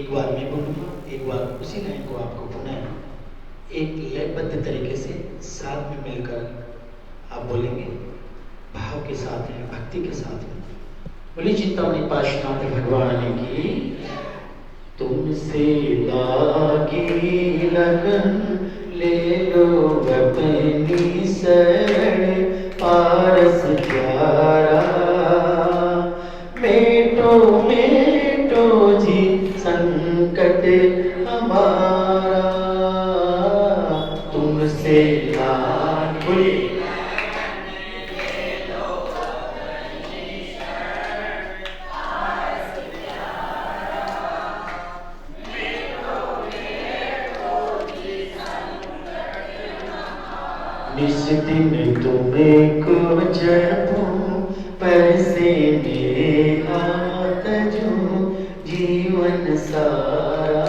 एक बार मैं बोलूँगा, एक बार उसी लाइन को आपको पुनः एक लयबद्ध तरीके से साथ में मिलकर आप बोलेंगे, भाव के साथ में, भक्ति के साथ में। बोली चिंतामणि पार्श्वनाथ भगवान की। तुमसे लागी लगन ले लो अपनी शरण, पारस प्यारा मेटो मेटो जी संकट हमारा। तुमसे लागी इस दिन तुम्हें को जपूं, पर से मेरे हाथ जो जीवन सारा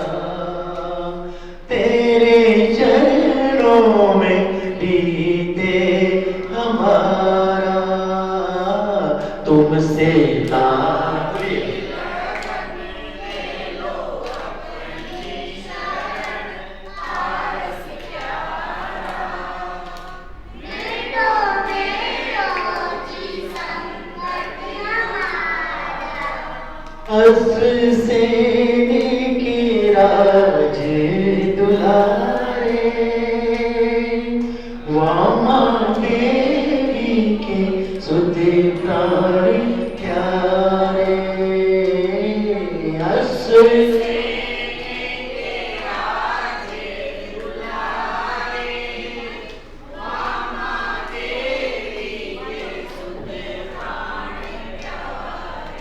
तेरे चरणों में बीते हमारा। तुमसे से के राज दुलारे, वामा देवी के सुध प्राण प्यारे।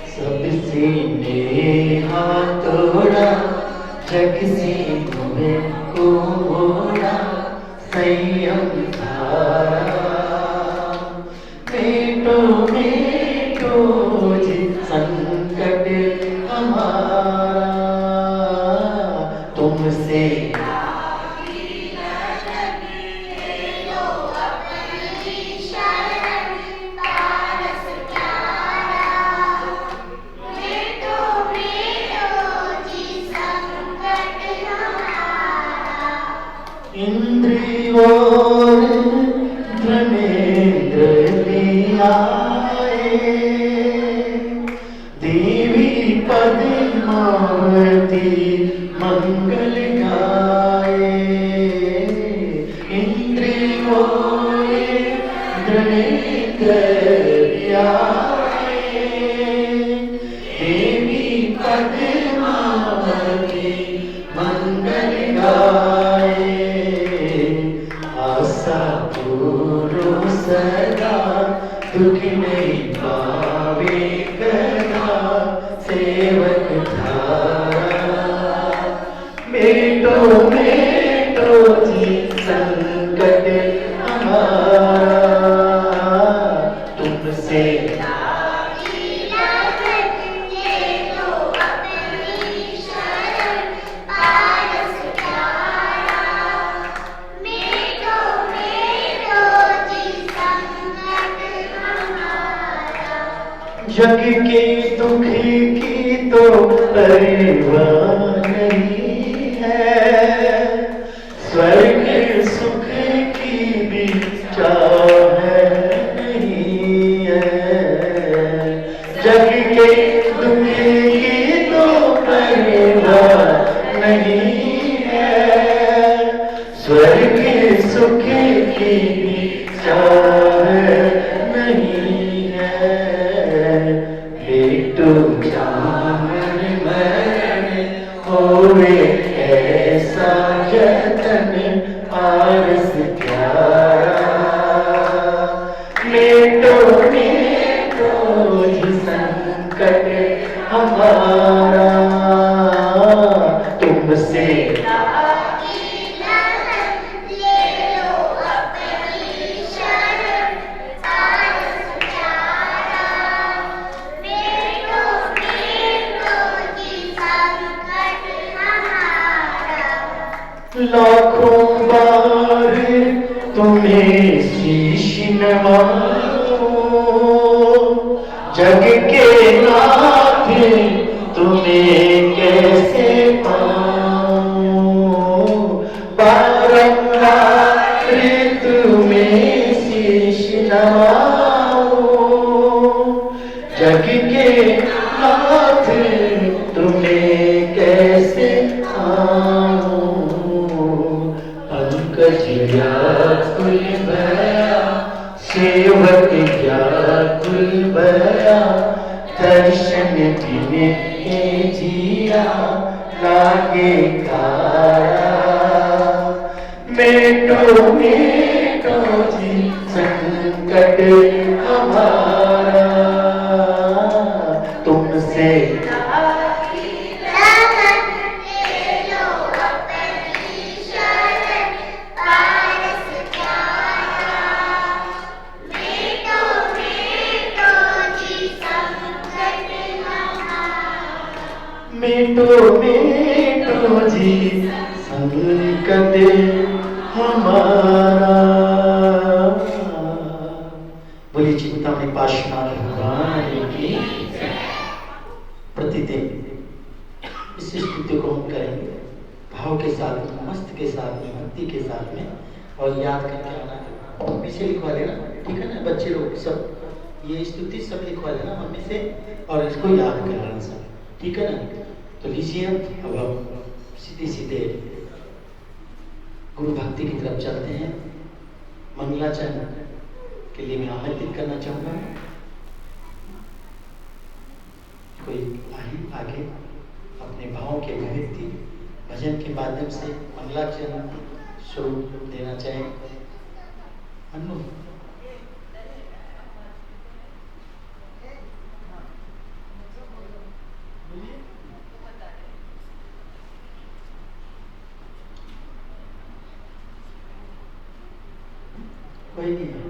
सबसे नेहा तोड़ा, जग से तुम्हें को मोड़ा, संयम धारा मेटो मेटो जी संकट हमारा। तुमसे इंद्रियों धर्मेंद्र आए, देवी पद्मावती मंगल गाए। इंद्रियों धर्मेंद्र आए, देवी पद्मावती मंगल गाए। पूरो सदा दुख नहीं पावे कदा, सेवक धारा मेटो मेटो जी संकट हमारा। तुमसे जग के दुख की तो परवाह नहीं है, स्वर्ग सुख की भी चाह नहीं है। जग के दुख की तो परवाह नहीं है, स्वर्ग सुख की भी चाह नहीं है। भेटो जामन मरण होवे ऐसा जतन, पारस प्यारा मेटो मेटो जी संकट हमारा। तुमसे लाखों बार तुम्हें शीश नवाऊं, जग के नाथ तुम्हें कैसे समाओ, जग के नाथ तुम्हें कैसे आऊं, पंकज व्याकुल भया सेवक व्याकुल भया, दर्शन बिन जिया लागे काया, मेटो मेटो जी संकट हमारा, तुमसे मेटो मेटो जी संकट हमारा। बोलिए चिंतामणि पार्श्वनाथ भगवान की। प्रतिदिन इस स्तुति को हम करेंगे भाव के साथ में, मस्त के साथ में, भक्ति के साथ में, और याद करके आना है। पीछे लिखवा लेना, ठीक है ना बच्चे लोग सब, ये स्तुति सब लिखवा लेना मम्मी से, और इसको याद कर लेना सब, ठीक है ना। तो लीजिए अब हम सीधे सीधे गुरु भक्ति की तरफ चलते हैं। मंगलाचरण के लिए मैं आमंत्रित करना चाहूंगा, कोई आगे अपने भावों के अभिव्यक्ति भजन के माध्यम से मंगलाचरण स्वरूप देना चाहे। अनु कोई नहीं है,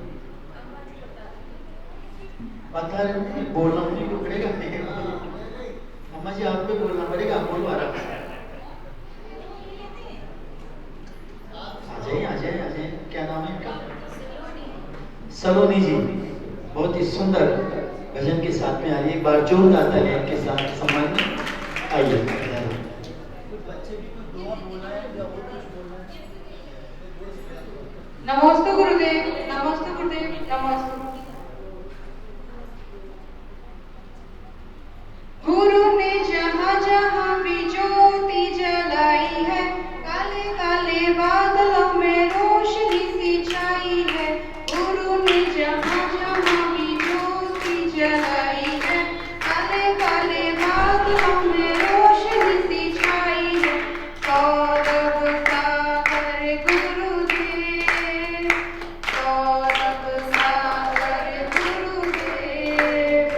बता रहे हैं, बोलना मुझे को पड़ेगा, अम्मा जी आप पे बोलना पड़ेगा, आप बोलो आराम से। आ जाइए, क्या नाम है इनका? सलोनी जी, बहुत ही सुंदर भजन के साथ में आ रही है। एक बार जोरदार तालियां के साथ सम्मान में आइए। नमस्ते गुरुदेव, नमस्ते गुरुदेव, नमस्ते। गुरु ने जहाँ जहाँ भी ज्योति जलाई है, काले काले बादलों में रोशनी सी छाई है। गुरु ने जहाँ जहाँ भी ज्योति जलाई है, काले काले बादलों में रोशनी सी छाई है। सौरभ सागर गुरुदेव, सौरभ सागर गुरुदेव,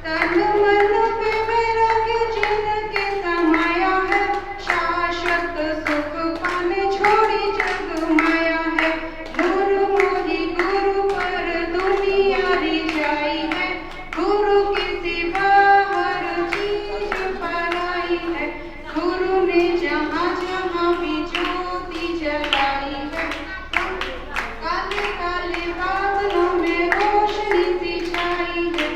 तन मन पे मेरा के जिनके समाया है, शाश्वत सुख पाने छोड़ी जग माया है। नूर मोही गुरु पर दुनिया रिझाई है, गुरु के सिवा हर चीज पराई है। गुरु ने जहाँ जहाँ भी ज्योति जलाई है, काले काले बादलों में रोशनी सी छाई है।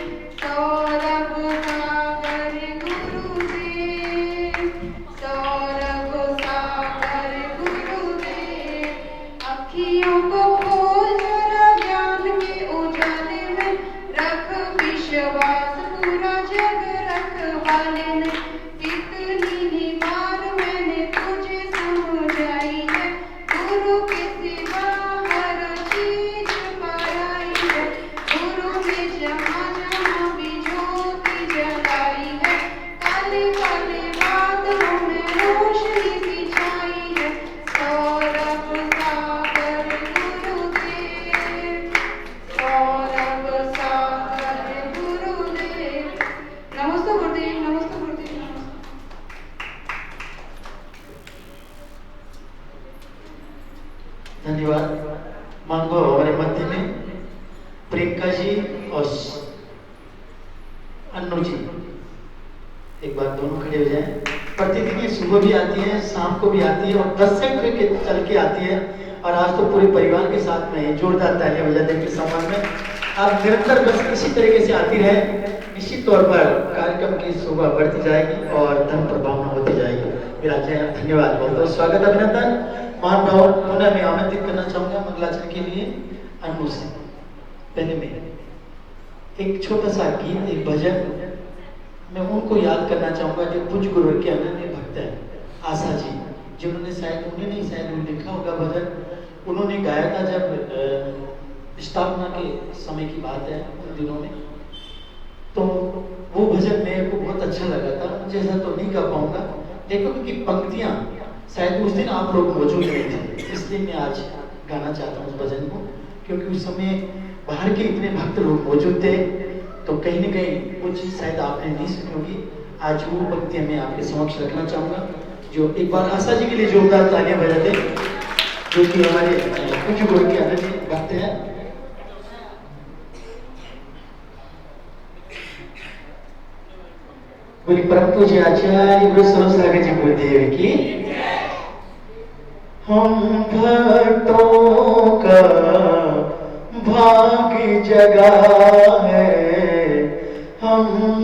सौरभ सागर गुरुदेव, सौरभ सागर गुरुदेव, अखियों को खोल जरा ज्ञान के उजाले में, रख विश्वास पूरा जग रखवाले ने। कितनी ही बार मैंने तुझे समझाई है, गुरु के सिवा हर चीज पराई है। गुरु ने जहाँ जहाँ भी ज्योति जलाई है, काले काले बादलों में रोशनी सी छाई है। सौरभ सागर गुरुदेव, सौरभ सागर गुरुदेव। नमस्ते गुरुदेव, नमस्ते गुरुदेव, नमस्ते। धन्यवाद। मांगो हमारे मध्य में प्रियंका जी और अन्नू जी, एक बार दोनों खड़े हो जाएं। प्रतिदिन ये सुबह भी आती है, शाम को भी आती है, और 10 से चल के आती है, और आज तो पूरे परिवार के साथ में जोरदार तालियां बजाते हैं सम्मान में। आप निरंतर बस इसी तरीके से आती रहे, निश्चित तौर पर कार्यक्रम की शोभा बढ़ती जाएगी और धन प्रभावना होती जाएगी। मेरा धन्यवाद, बहुत बहुत स्वागत, अभिनंदन। महानुभाव पुनः मैं आमंत्रित करना चाहूंगा मंगलाचरण के लिए अनु से। पहले में एक छोटा सा गीत, एक भजन मैं उनको याद करना चाहूँगा जो पूज्य गुरु के अनन्य भक्त हैं, आशा जी, जिन्होंने शायद उन्हें शायद लिखा होगा भजन, उन्होंने गाया था जब स्थापना के समय की बात है उन दिनों में। तो वो भजन मेरे को बहुत अच्छा लगा था, मुझे ऐसा तो नहीं गा पाऊंगा, लेकिन उनकी पंक्तियाँ शायद उस दिन आप लोग मौजूद नहीं थे, इसलिए मैं आज गाना चाहता हूँ उस भजन को, क्योंकि उस समय बाहर के इतने भक्त लोग मौजूद थे, तो कहीं ना कहीं वो चीज़ शायद आपने नहीं सुनी होगी। आज वो पंक्तियाँ मैं आपके समक्ष रखना चाहूँगा, जो एक बार आशा जी के लिए जोरदार तालियां बजाते, जो कि हमारे पूज्य गुरु के अनन्य भक्त हैं। बोली परम पूज्य आचार्य गुरु सरस्वती जी गुरुदेव की। हम भक्तों का भाग्य जगा है, हम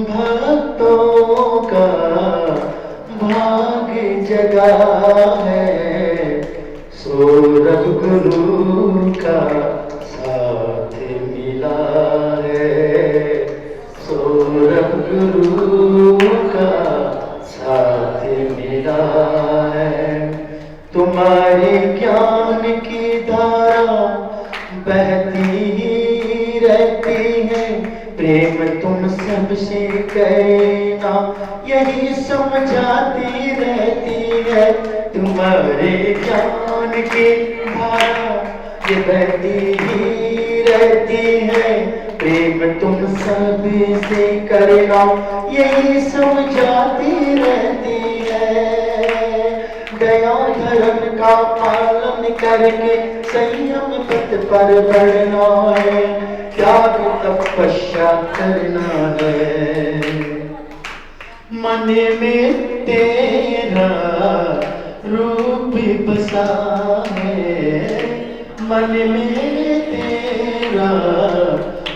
भक्तों का भाग्य जगा है, सौरभ गुरु का साथ मिला है, सौरभ गुरु का साथ मिला है। तुम्हारे ज्ञान की धारा बहती ही रहती है, प्रेम तुम सबसे कहना यही समझाती रहती है। तुम्हारे ज्ञान की धारा ये बहती ही रहती है, प्रेम तुम सबसे करना यही समझाती रहती है। दया धर्म का पालन करके संयम पथ पर बढ़ना है, त्याग तपस्या करना है। मन में तेरा रूप बसा है, मन में तेरा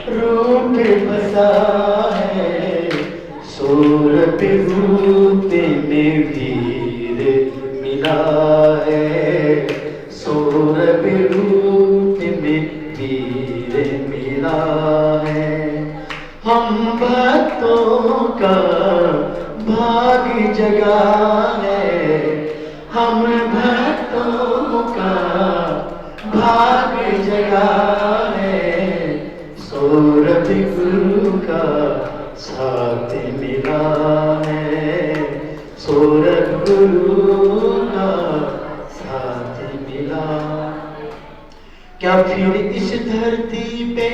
रूप बसा है, सौरभ रूप में वीर मिला है, सौरभ रूप में वीर मिला है। हम भक्तों का भाग्य जगा है, हम भक्तों का भाग्य जगा है, सौरभ गुरु का साथ मिला है, सौरभ गुरु का साथ मिला। क्या फिर इस धरती पे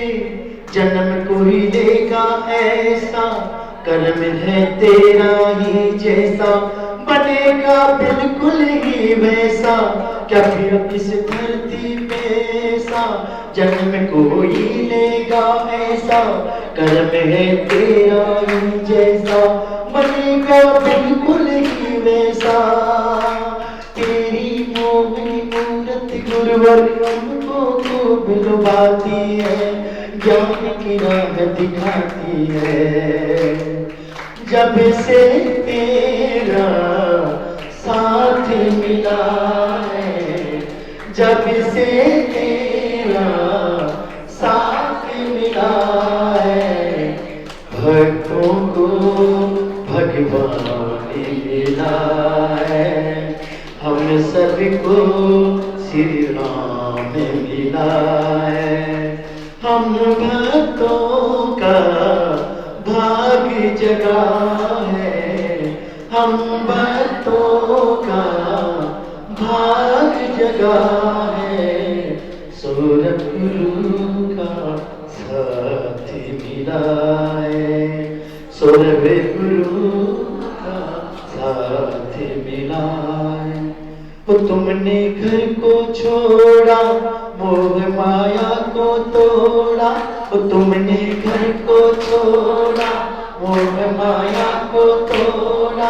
जन्म कोई लेगा ऐसा, कर्म है तेरा ही जैसा, बनेगा बिल्कुल ही वैसा। क्या फिर इस धरती पे ऐसा जन्म कोई लेगा ऐसा, कर्म है तेरा ही जैसा, बनेगा बिल्कुल ही वैसा। तेरी मोहनी मूरत गुरुवर हमको खूब लुभाती है, ज्ञान की राह दिखाती है। जब से तेरा साथ मिला है, जब से तेरा साथ मिला है, भक्तों को भगवान मिला है, हम सबको श्री राम मिला है। हम भक्तों का भाग्य जगा है, हम भक्तों का भाग्य जगा है, सौरभ गुरु का साथ मिला है, सौरभ गुरु का साथ मिला है। तुमने घर को छोड़ा, मोह माया को तोड़ा, तुमने घर को छोड़ा, मोह माया को तोड़ा,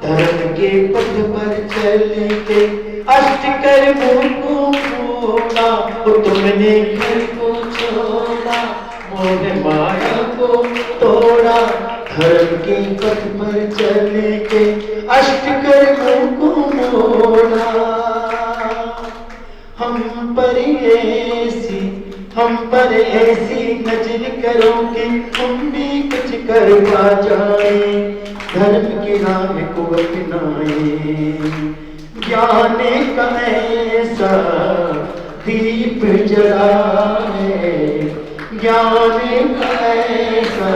धर्म के पथ पर चल के अष्ट कर्मों को छोड़ा। तुमने घर को छोड़ा, मोह माया को तोड़ा, धर्म के पथ पर चल के अष्ट कर्मों को मोड़ा। हम पर ऐसी हम पर ऐसी नजर करो कि हम भी कुछ करवा जाए, धर्म की राह को अपनाए, ज्ञान का ऐसा दीप जलाए, ज्ञान का ऐसा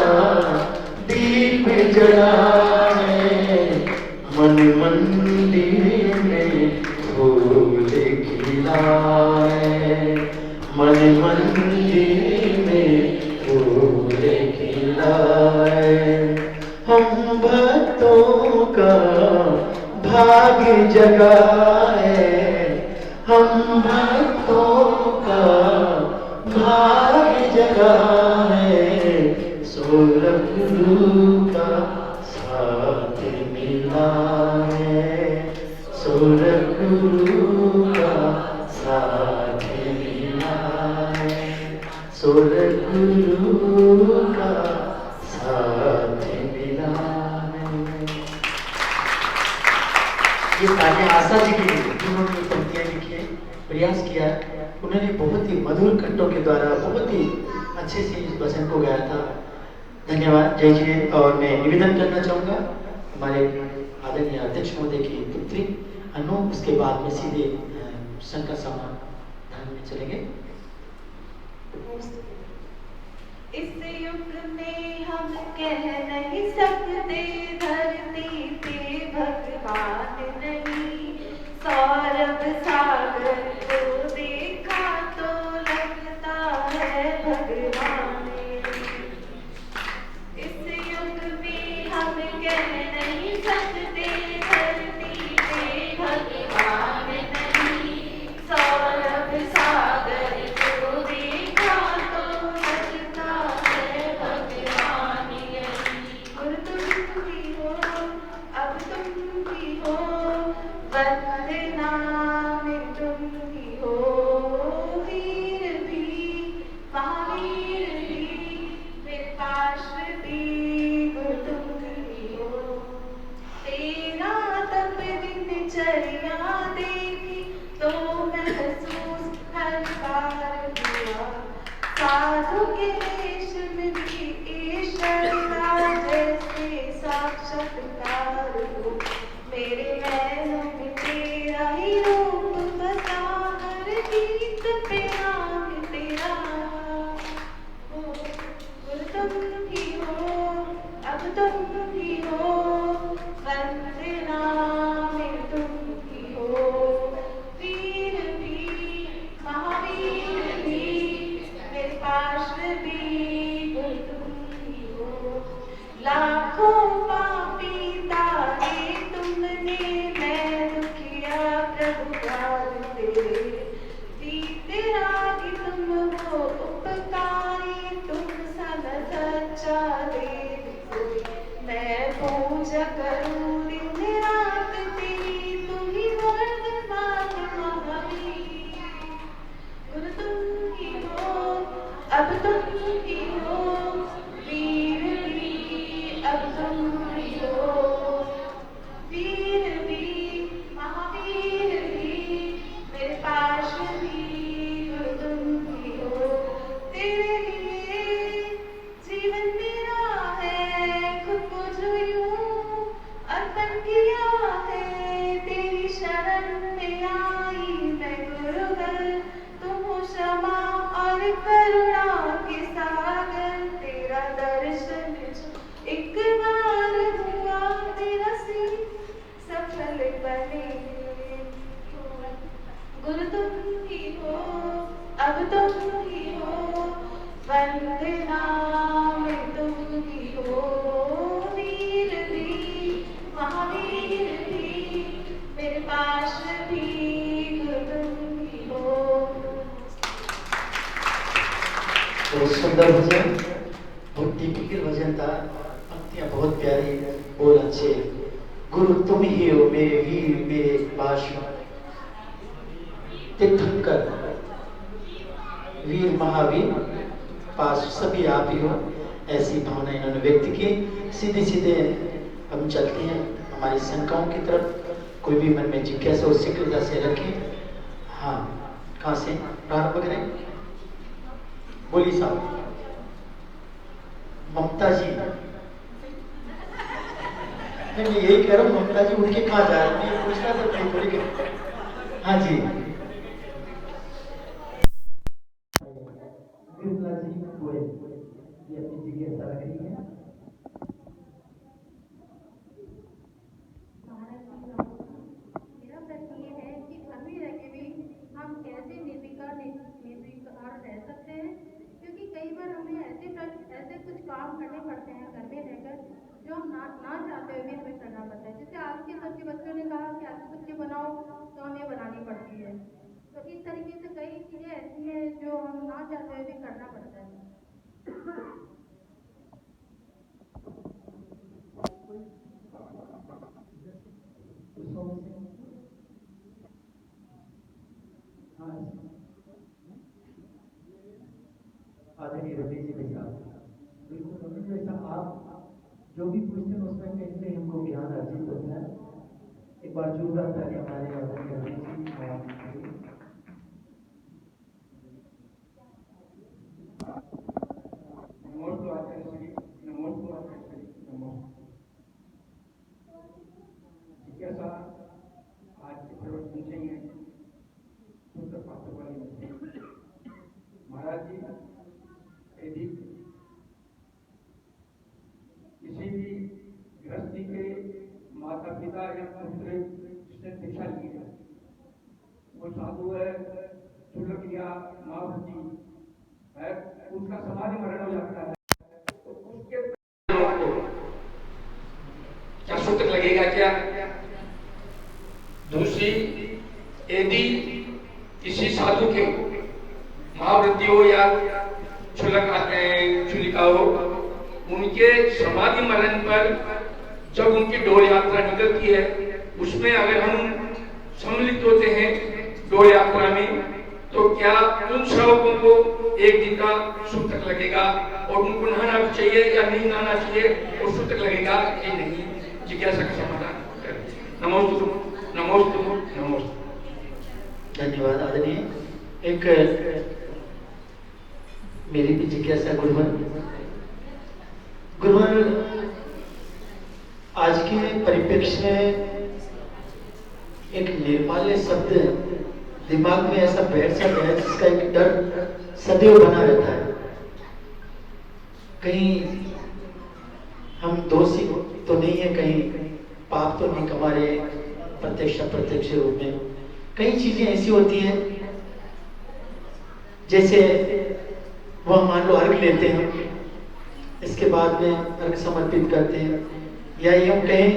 दीप जलाए, मन मंदिर में फूल खिलाए, मन मंदिर में फूल खिलाए, हम भक्तों का भाग जगाए, हम भक्तों का भाग जगाए, सौरभ गुरु का साथ मिला है, सौरभ गुरु का साथ मिला है, सौरभ गुरु का साथ मिला है। ये तालियां आशा जी की जिन्होंने पंक्तियां लिखी है, प्रयास किया, उन्होंने बहुत ही मधुर कंठों के द्वारा बहुत ही अच्छे से इस भजन को गाया था। धन्यवाद जय जी। और मैं निवेदन करना चाहूँगा हमारे आदरणीय अध्यक्ष महोदय की पुत्री अनु, उसके बाद में सीधे शंकर समाधान में चलेंगे। इस युग में हम कह नहीं सकते धरती पे भगवान नहीं, सौरभ सागर को देखा तो लगता है भगवान। इस युग में हम कह नहीं सकते धरती पे भगवान नहीं, सौरभ सागर को देखा तो लगता है भगवान यही। और तुम भी हो, अब तुम भी हो, वंदना में तुम भी हो, वीर भी महावीर भी मेरे पास भी तुम भी हो। तेरा तब दिनचर्या देखी तो महसूस हर बार हुआ, साधु के वेश में भी ईश्वर का जैसे साक्षात्कार हो। मेरे नैनों में तेरा ही रूप बसा, हर गीत पे नाम तेरा हो। और तुम भी हो, अब तुम भी हो, वंदना में तुम भी हो, वीर भी महावीर भी मेरे पास भी तुम भी हो। लाखों पापी तारे तुमने, मैं दुखिया प्रभु प्यार तेरे, वीतरागी तुम हो उपकारी, तुम सन सच्चा देव कोई। मैं पूजा करूं दिन रात तेरी, तू ही वर्धमान महावीर। और तुम ही हो, अब तुम ही हो, वीर भी अब तुम भी हो, वीर भी महावीर भी मेरे पास भी तुम भी हो। तेरे लिए जीवन मेरा है, खुद को जो यूं अर्पण किया है, तेरी शरण में आई मैं गुरुवर, तुम हो क्षमा और करुणा के सागर। तेरा दर्शन एक बार हुआ, तेरा सिंह सफल बने। गुरु तुम ही हो, अब तुम ही हो, वंदना में तुम ही हो, वीर भी महावीर भी मेरे पास भी गुरु तुम ही हो। बहुत सुंदर भजन, बहुत टिपिकल भजन था, पंक्तियां बहुत प्यारी, बहुत अच्छे। गुरु तुम ही हो मेरे वीर मेरे पास, तीर्थंकर वीर महावीर पास सभी आप ही हो, ऐसी भावना इन्होंने व्यक्त की। सीधे सीधे हम चलते हैं हमारी शंकाओं की तरफ। कोई भी मन में जिज्ञासा और शीघ्रता से रखें। हाँ, कहाँ से प्रारंभ करें? बोलिए साहब। ममता जी, मैं यही कह रहा हूँ, ममता जी उनके कहाँ जा रहे हैं, पूछना तो नहीं थोड़ी। हाँ जी, बिरला जी बोले, ये अपनी जिज्ञासा रख रही है। मेरा प्रश्न ये है कि घर में रह के भी हम कैसे निर्विकार रह सकते हैं, क्योंकि कई बार हमें ऐसे कुछ काम करने पड़ते हैं घर में रहकर जो हम ना चाहते हुए भी हमें करना पड़ता है। जैसे आज के सबके बच्चों ने कहा कि आलू सब्जी बनाओ तो हमें बनानी पड़ती है। तो इस तरीके से कई चीजें ऐसी हैं जो हम ना चाहते हुए भी करना पड़ता है। आदरणीय रमेश जी साहब, बिल्कुल रमेश भाई साहब, आप जो भी पूछते हैं उसमें कहीं ना कहीं हमको ज्ञान अर्जित होता है। एक बार जोर आता है हमारे आदरणीय रमेश जी। नमोस्तु आचार्य श्री, नमोस्तु आचार्य श्री, नमोस्तु। जिज्ञासा आज के प्रवचन से ही है, सूत्र पात्र वाली नहीं। महाराज जी, यदि किसी भी गृहस्थी के माता पिता या पुत्र जिसने दीक्षा ली है, वो साधु है, चुलक या महावृत्ति है, उसका समाधि मरण हो जाता है, तो उसके क्या सूत्र लगेगा क्या? दूसरी, यदि किसी साधु के महावृत्ति हो या चुलिका हो, उनके समाधि मरण पर जब उनकी डोल यात्रा निकलती है, उसमें अगर हम सम्मिलित होते हैं डोल यात्रा में, तो क्या उन श्रावकों को एक दिन का सूतक लगेगा और उनको नहाना भी चाहिए या नहीं नहाना चाहिए और सूतक लगेगा कि नहीं? जिज्ञासा का समाधान करें। नमोस्तु, नमोस्तु, नमोस्तु। धन्यवाद आदरणीय। एक मेरी भी जिज्ञासा गुरुवर, आज के परिप्रेक्ष्य में एक निर्माल्य शब्द दिमाग में ऐसा बैठ सा गया जिसका एक डर सदैव बना रहता है। कहीं हम दोषी तो नहीं है, कहीं पाप तो नहीं कमा रहे प्रत्यक्ष अप्रत्यक्ष रूप में। कई चीजें ऐसी होती हैं, जैसे वह मान लो अर्घ लेते हैं, इसके बाद में अर्घ समर्पित करते हैं, या यूं कहें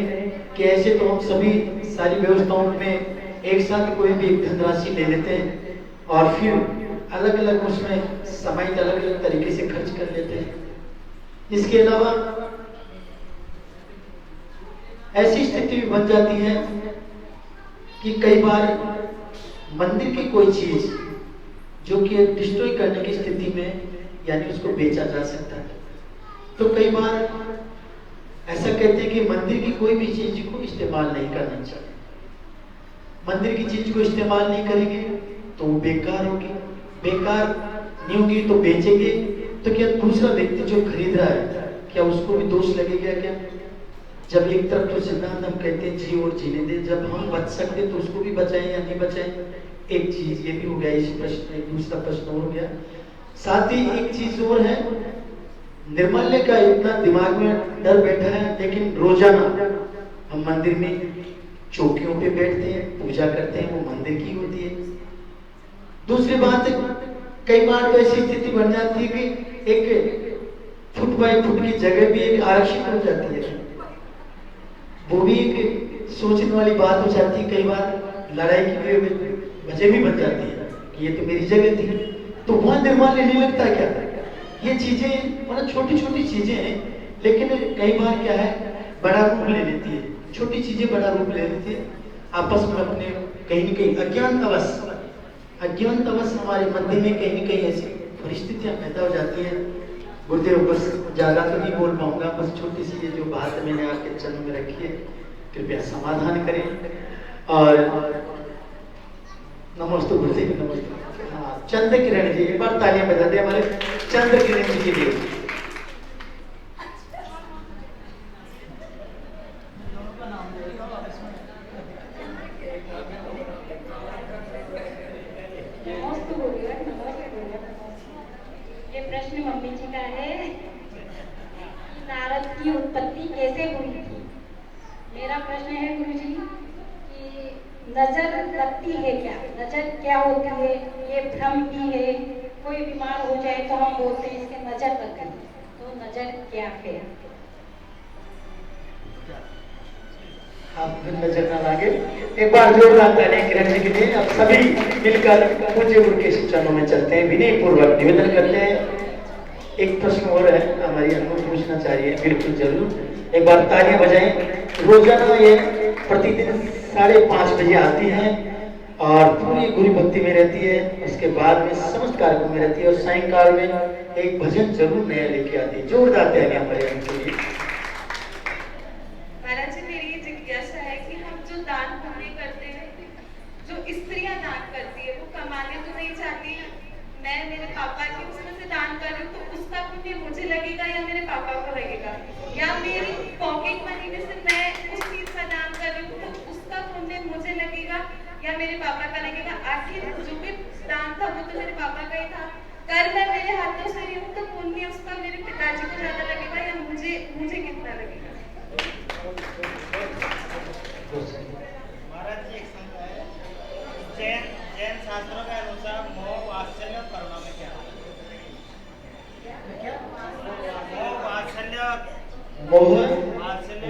कि ऐसे तो हम सभी सारी व्यवस्थाओं में एक साथ कोई भी एक धनराशि ले लेते हैं और फिर अलग अलग उसमें समय अलग अलग तरीके से खर्च कर लेते हैं। इसके अलावा ऐसी स्थिति भी बन जाती है कि कई बार मंदिर की कोई चीज जो कि डिस्ट्रॉय करने की स्थिति में, यानी उसको बेचा जा सकता है, तो कई बार ऐसा कहते हैं कि मंदिर की कोई भी चीज को इस्तेमाल नहीं करना चाहिए। मंदिर की चीज को इस्तेमाल नहीं करेंगे तो वो बेकार होगी, बेकार नहीं होगी तो बेचेंगे तो क्या दूसरा व्यक्ति जो खरीद रहा है क्या उसको भी दोष लगेगा क्या? जब एक तरफ तो सिद्धांत हम कहते हैं जी और जीने दे, जब हम बच सकते तो उसको भी बचाएं या नहीं बचाएं? एक चीज ये भी हो गया, इस प्रश्न एक दूसरा प्रश्न हो गया। साथ ही एक चीज और है, निर्माल्य का इतना दिमाग में डर बैठा है, लेकिन रोजाना हम मंदिर में चौकियों पे बैठते हैं, पूजा करते हैं, वो मंदिर की होती है। दूसरी बात, कई बार तो ऐसी स्थिति बन जाती है कि एक फुट बाई फुट की जगह भी एक आरक्षित हो जाती है, वो भी एक सोचने वाली बात हो जाती है। कई बार लड़ाई की वजह भी बन जाती है कि ये तो मेरी जगह थी, तो वहां निर्माल्य नहीं लगता क्या? ये चीजें मतलब छोटी छोटी चीजें हैं, लेकिन कई बार क्या है बड़ा रूप ले लेती है, छोटी चीजें बड़ा रूप ले लेती है। आपस में अपने कहीं न कहीं अज्ञानवश हमारे मंदिर में कहीं न कहीं ऐसी परिस्थितियां पैदा हो जाती हैं। गुरुदेव बस ज्यादा तो नहीं बोल पाऊंगा, बस छोटी सी ये जो बात मैंने आपके चरण में रखी है कृपया समाधान करें। और नमस्ते गुरुदेव, नमस्ते। हाँ चंद्र किरण जी, एक बार तालियां बजा दें हमारे चंद्र किरण जी के लिए। ये प्रश्न मम्मी जी का है। नारद की उत्पत्ति कैसे हुई थी? मेरा प्रश्न है गुरुजी कि नजर लगती है क्या? नजर क्या होती है? ये भ्रम ही है? कोई बीमार हो जाए तो हम बोलते हैं इसके नजर लग गई, तो नजर क्या है? आप नजर ना लागे, एक बार जोरदार तालियां किरण जी के लिए। अब सभी मिलकर पूज्य गुरु के चरणों में चलते हैं, विनय पूर्वक निवेदन करते हैं। एक प्रश्न और है, हमारी अनुभव पूछना चाहिए, बिल्कुल जरूर। एक बार तालियां बजाएं। रोजाना ये प्रतिदिन 5:30 बजे आती हैं और पूरी गुरु भक्ति में रहती है, उसके बाद में समस्त कार्यक्रम में रहती है और सायंकाल में एक भजन जरूर नया लेके आती है। जोरदार तालियां हमारे उनके लिए। महाराज जी, मेरी ये जिज्ञासा है कि हम जो दान पुण्य करते हैं, जो स्त्रियां दान करती है, वो कमाने तो नहीं चाहती। मैं मेरे पापा की उसमें से दान कर रही हूँ, तो उसका पुण्य मुझे लगेगा या मेरे पापा को लगेगा? या मेरी पॉकेट मनी में से मैं उस चीज का दान कर रही हूँ, तो उसका पुण्य मुझे लगेगा या मेरे पापा का लगेगा? आखिर जो भी दान था वो तो मेरे पापा का ही था। कर मैं मेरे हाथों से रही हूँ, तो पुण्य उसका मेरे पिताजी को ज्यादा लगेगा या मुझे कितना लगेगा? महाराज जी, एक शंका है। जैन शास्त्रों के अनुसार मोह, वात्सल्य और करुणा में क्या मोह,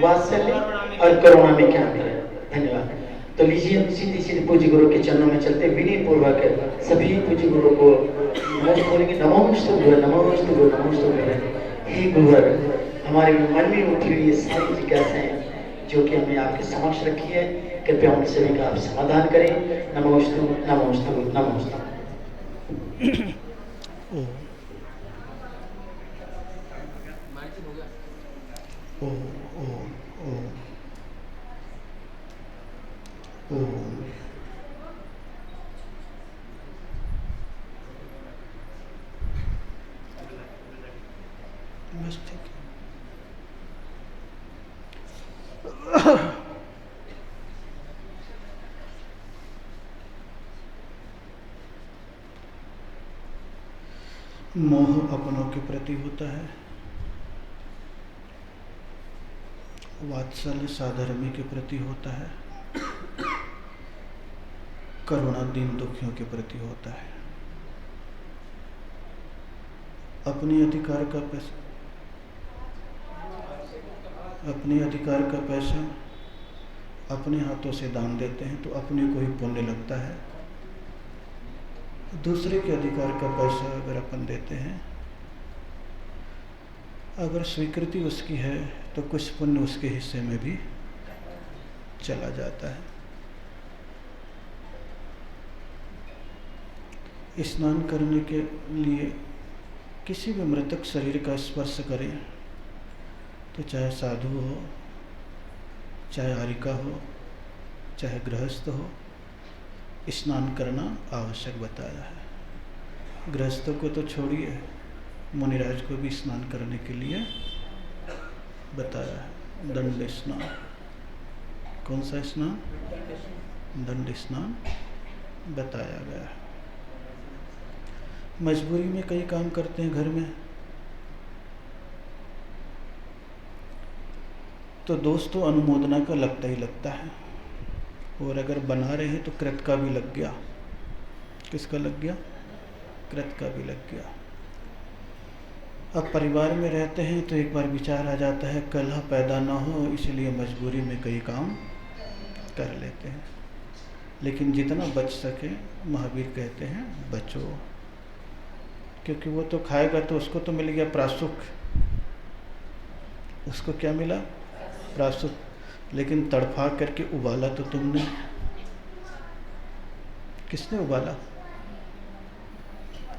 वात्सल्य और करुणा में क्या अंतर है? धन्यवाद। तो लीजिए हम सीधे सीधे पूज्य गुरु के चरणों में चलते विनय पूर्वक सभी पूज्य गुरु को बोलेंगे। नमोस्तु गुरु, नमोस्तु गुरु, नमोस्तु गुरु। हे गुरुवर, हमारे मन में उठी हुई ये सारी जिज्ञासाएं जो कि हमने आपके समक्ष रखी है, कृपया उन सभी का आप समाधान करें। नमोस्तु, नमोस्तु, नमोस्तु। ओ ओ ओ ओ बस ठीक है। मोह अपनों के प्रति होता है, वात्सल्य साधर्मी के प्रति होता है, करुणा दीन दुखियों के प्रति होता है। अपने अधिकार का पैसा अपने हाथों से दान देते हैं तो अपने को ही पुण्य लगता है। दूसरे के अधिकार का पैसा अगर अपन देते हैं, अगर स्वीकृति उसकी है तो कुछ पुण्य उसके हिस्से में भी चला जाता है। स्नान करने के लिए किसी भी मृतक शरीर का स्पर्श करें तो चाहे साधु हो, चाहे हरिका हो, चाहे गृहस्थ हो, स्नान करना आवश्यक बताया है। गृहस्थों को तो छोड़िए, मुनिराज को भी स्नान करने के लिए बताया है। दंड स्नान, कौन सा स्नान? दंड स्नान बताया गया है। मजबूरी में कई काम करते हैं घर में, तो दोष तो अनुमोदना का लगता ही लगता है, और अगर बना रहे हैं तो कृत का भी लग गया। किसका लग गया? कृत का भी लग गया। अब परिवार में रहते हैं तो एक बार विचार आ जाता है कलह पैदा ना हो, इसलिए मजबूरी में कई काम कर लेते हैं। लेकिन जितना बच सके, महावीर कहते हैं बचो, क्योंकि वो तो खाएगा तो उसको तो मिल गया प्रासुख। उसको क्या मिला? प्रासुख। लेकिन तड़फा करके उबाला तो तुमने। किसने उबाला?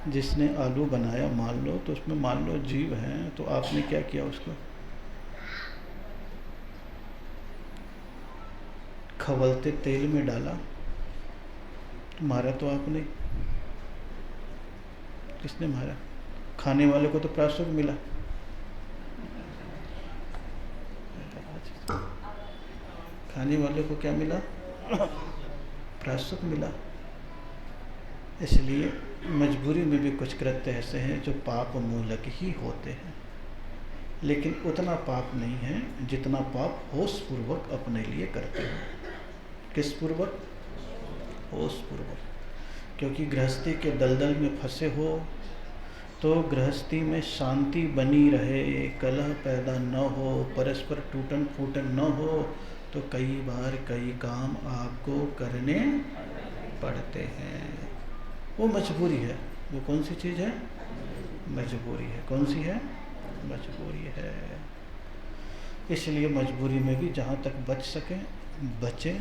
जिसने आलू बनाया मान लो, तो उसमें मान लो जीव हैं, तो आपने क्या किया? उसको खवलते तेल में डाला, मारा तो आपने। किसने मारा? खाने वाले को तो प्रायश्चित मिला। खाने वाले को क्या मिला? प्रायश्चित मिला। इसलिए मजबूरी में भी कुछ कृत्य ऐसे हैं जो पाप मूलक ही होते हैं, लेकिन उतना पाप नहीं है जितना पाप होशपूर्वक अपने लिए करते हैं। किस पूर्वक? होशपूर्वक। क्योंकि गृहस्थी के दलदल में फंसे हो तो गृहस्थी में शांति बनी रहे, कलह पैदा न हो, परस्पर टूटन फूटन न हो, तो कई बार कई काम आपको करने पड़ते हैं। वो मजबूरी है। वो कौन सी चीज़ है? मजबूरी है। कौन सी है? मजबूरी है। इसलिए मजबूरी में भी जहाँ तक बच सकें बचें।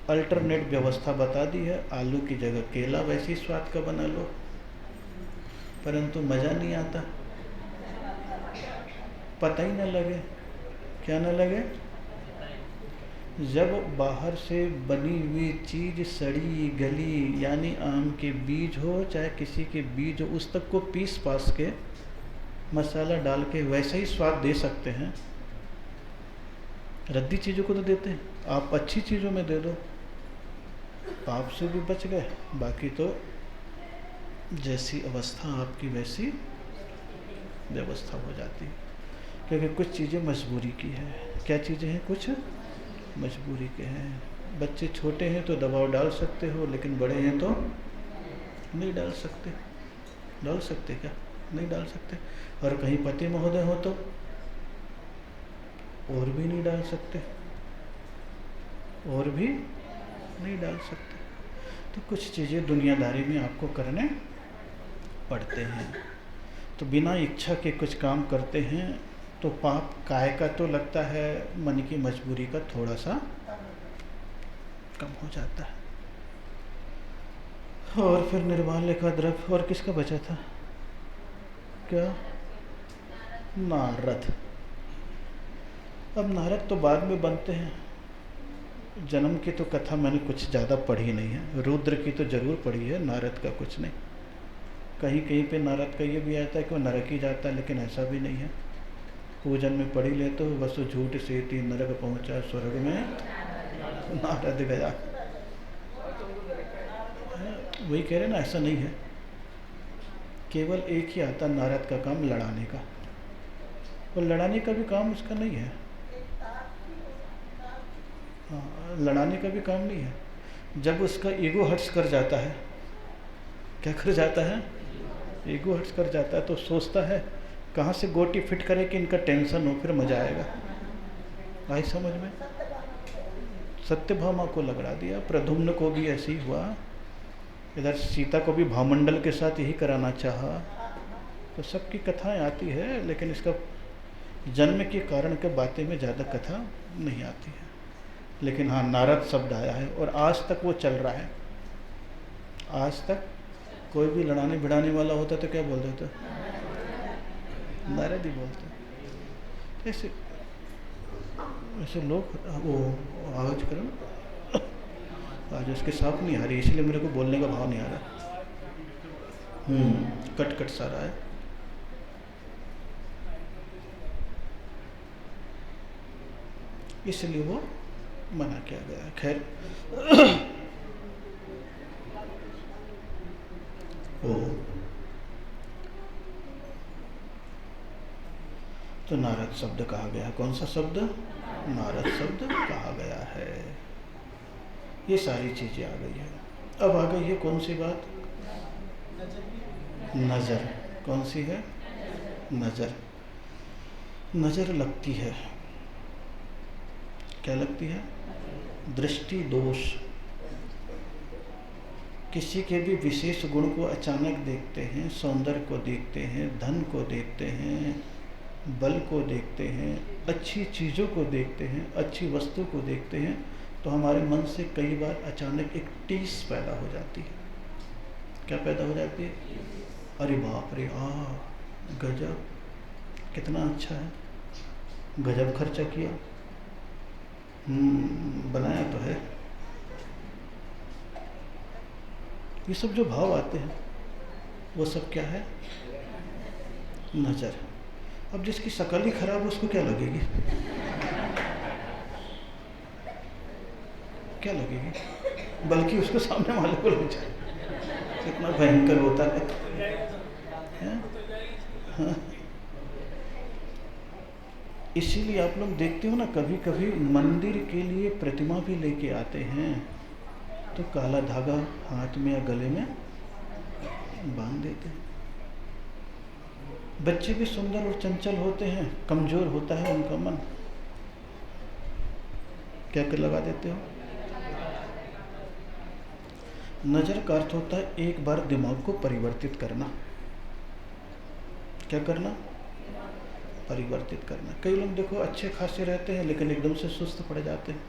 अल्टरनेट व्यवस्था बता दी है, आलू की जगह केला वैसी स्वाद का बना लो, परंतु मज़ा नहीं आता। पता ही न लगे। क्या न लगे? जब बाहर से बनी हुई चीज़ सड़ी गली, यानी आम के बीज हो चाहे किसी के बीज हो, उस तक को पीस पास के मसाला डाल के वैसा ही स्वाद दे सकते हैं। रद्दी चीज़ों को तो देते हैं, आप अच्छी चीज़ों में दे दो, पाप से भी बच गए। बाकी तो जैसी अवस्था आपकी वैसी व्यवस्था हो जाती है। क्योंकि कुछ चीज़ें मजबूरी की है। क्या चीज़ें हैं? कुछ मजबूरी के हैं। बच्चे छोटे हैं तो दबाव डाल सकते हो, लेकिन बड़े हैं तो नहीं डाल सकते। डाल सकते क्या? नहीं डाल सकते। और कहीं पति महोदय हो तो और भी नहीं डाल सकते, और भी नहीं डाल सकते। तो कुछ चीज़ें दुनियादारी में आपको करने पड़ते हैं। तो बिना इच्छा के कुछ काम करते हैं तो पाप काय का तो लगता है, मन की मजबूरी का थोड़ा सा कम हो जाता है। और फिर निर्माल्य का द्रव्य, और किसका बचा था? क्या? नारद। अब नारद तो बाद में बनते हैं। जन्म की तो कथा मैंने कुछ ज़्यादा पढ़ी नहीं है। रुद्र की तो ज़रूर पढ़ी है, नारद का कुछ नहीं। कहीं कहीं पे नारद का ये भी आता है कि वो नरक ही जाता है, लेकिन ऐसा भी नहीं है। पूजन में पढ़ी ले तो वसु झूठ से तीन नरक पहुंचा, स्वर्ग में नारद गया। वही कह रहे ना, ऐसा नहीं है। केवल एक ही आता नारद का काम, लड़ाने का। और लड़ाने का भी काम उसका नहीं है। हाँ, लड़ाने का भी काम नहीं है। जब उसका ईगो हर्ट्स कर जाता है, क्या कर जाता है? ईगो हर्ट्स कर जाता है, तो सोचता है कहाँ से गोटी फिट करे कि इनका टेंशन हो, फिर मजा आएगा। आई समझ में? सत्यभामा को लगड़ा दिया, प्रद्युम्न को भी ऐसे ही हुआ। इधर सीता को भी भामंडल के साथ यही कराना चाहा। तो सबकी कथाएं आती है, लेकिन इसका जन्म के कारण के बातें में ज़्यादा कथा नहीं आती है। लेकिन हाँ, नारद शब्द आया है और आज तक वो चल रहा है। आज तक कोई भी लड़ाने भिड़ाने वाला होता तो क्या बोल देता? नारद ही बोलते। ऐसे ऐसे लोग। वो आवाज करो, आज उसके साफ नहीं आ रही, इसलिए मेरे को बोलने का भाव नहीं आ रहा। कट कट सा रहा है। इसलिए वो मना किया गया। खैर, तो नारद शब्द कहा गया। कौन सा शब्द? नारद शब्द कहा गया है। ये सारी चीजें आ गई है। अब आ गई है कौन सी बात? नजर। कौन सी है? नजर। नजर लगती है। क्या लगती है? दृष्टि दोष। किसी के भी विशेष गुण को अचानक देखते हैं, सौंदर्य को देखते हैं, धन को देखते हैं, बल को देखते हैं, अच्छी चीज़ों को देखते हैं, अच्छी वस्तु को देखते हैं, तो हमारे मन से कई बार अचानक एक टीस पैदा हो जाती है। क्या पैदा हो जाती है? अरे बाप रे, गजब, कितना अच्छा है, गजब खर्चा किया, बनाया तो है। ये सब जो भाव आते हैं, वो सब क्या है? नज़र। अब जिसकी शक्ल ही खराब है उसको क्या लगेगी? क्या लगेगी? बल्कि उसको सामने वाले को लग जाए, कितना भयंकर होता है? हाँ। इसीलिए आप लोग देखते हो ना, कभी कभी मंदिर के लिए प्रतिमा भी लेके आते हैं तो काला धागा हाथ में या गले में बांध देते हैं। बच्चे भी सुंदर और चंचल होते हैं, कमजोर होता है उनका मन, क्या कर लगा देते हो? नजर का अर्थ होता है एक बार दिमाग को परिवर्तित करना। क्या करना? परिवर्तित करना। कई लोग देखो अच्छे खासे रहते हैं लेकिन एकदम से सुस्त पड़ जाते हैं,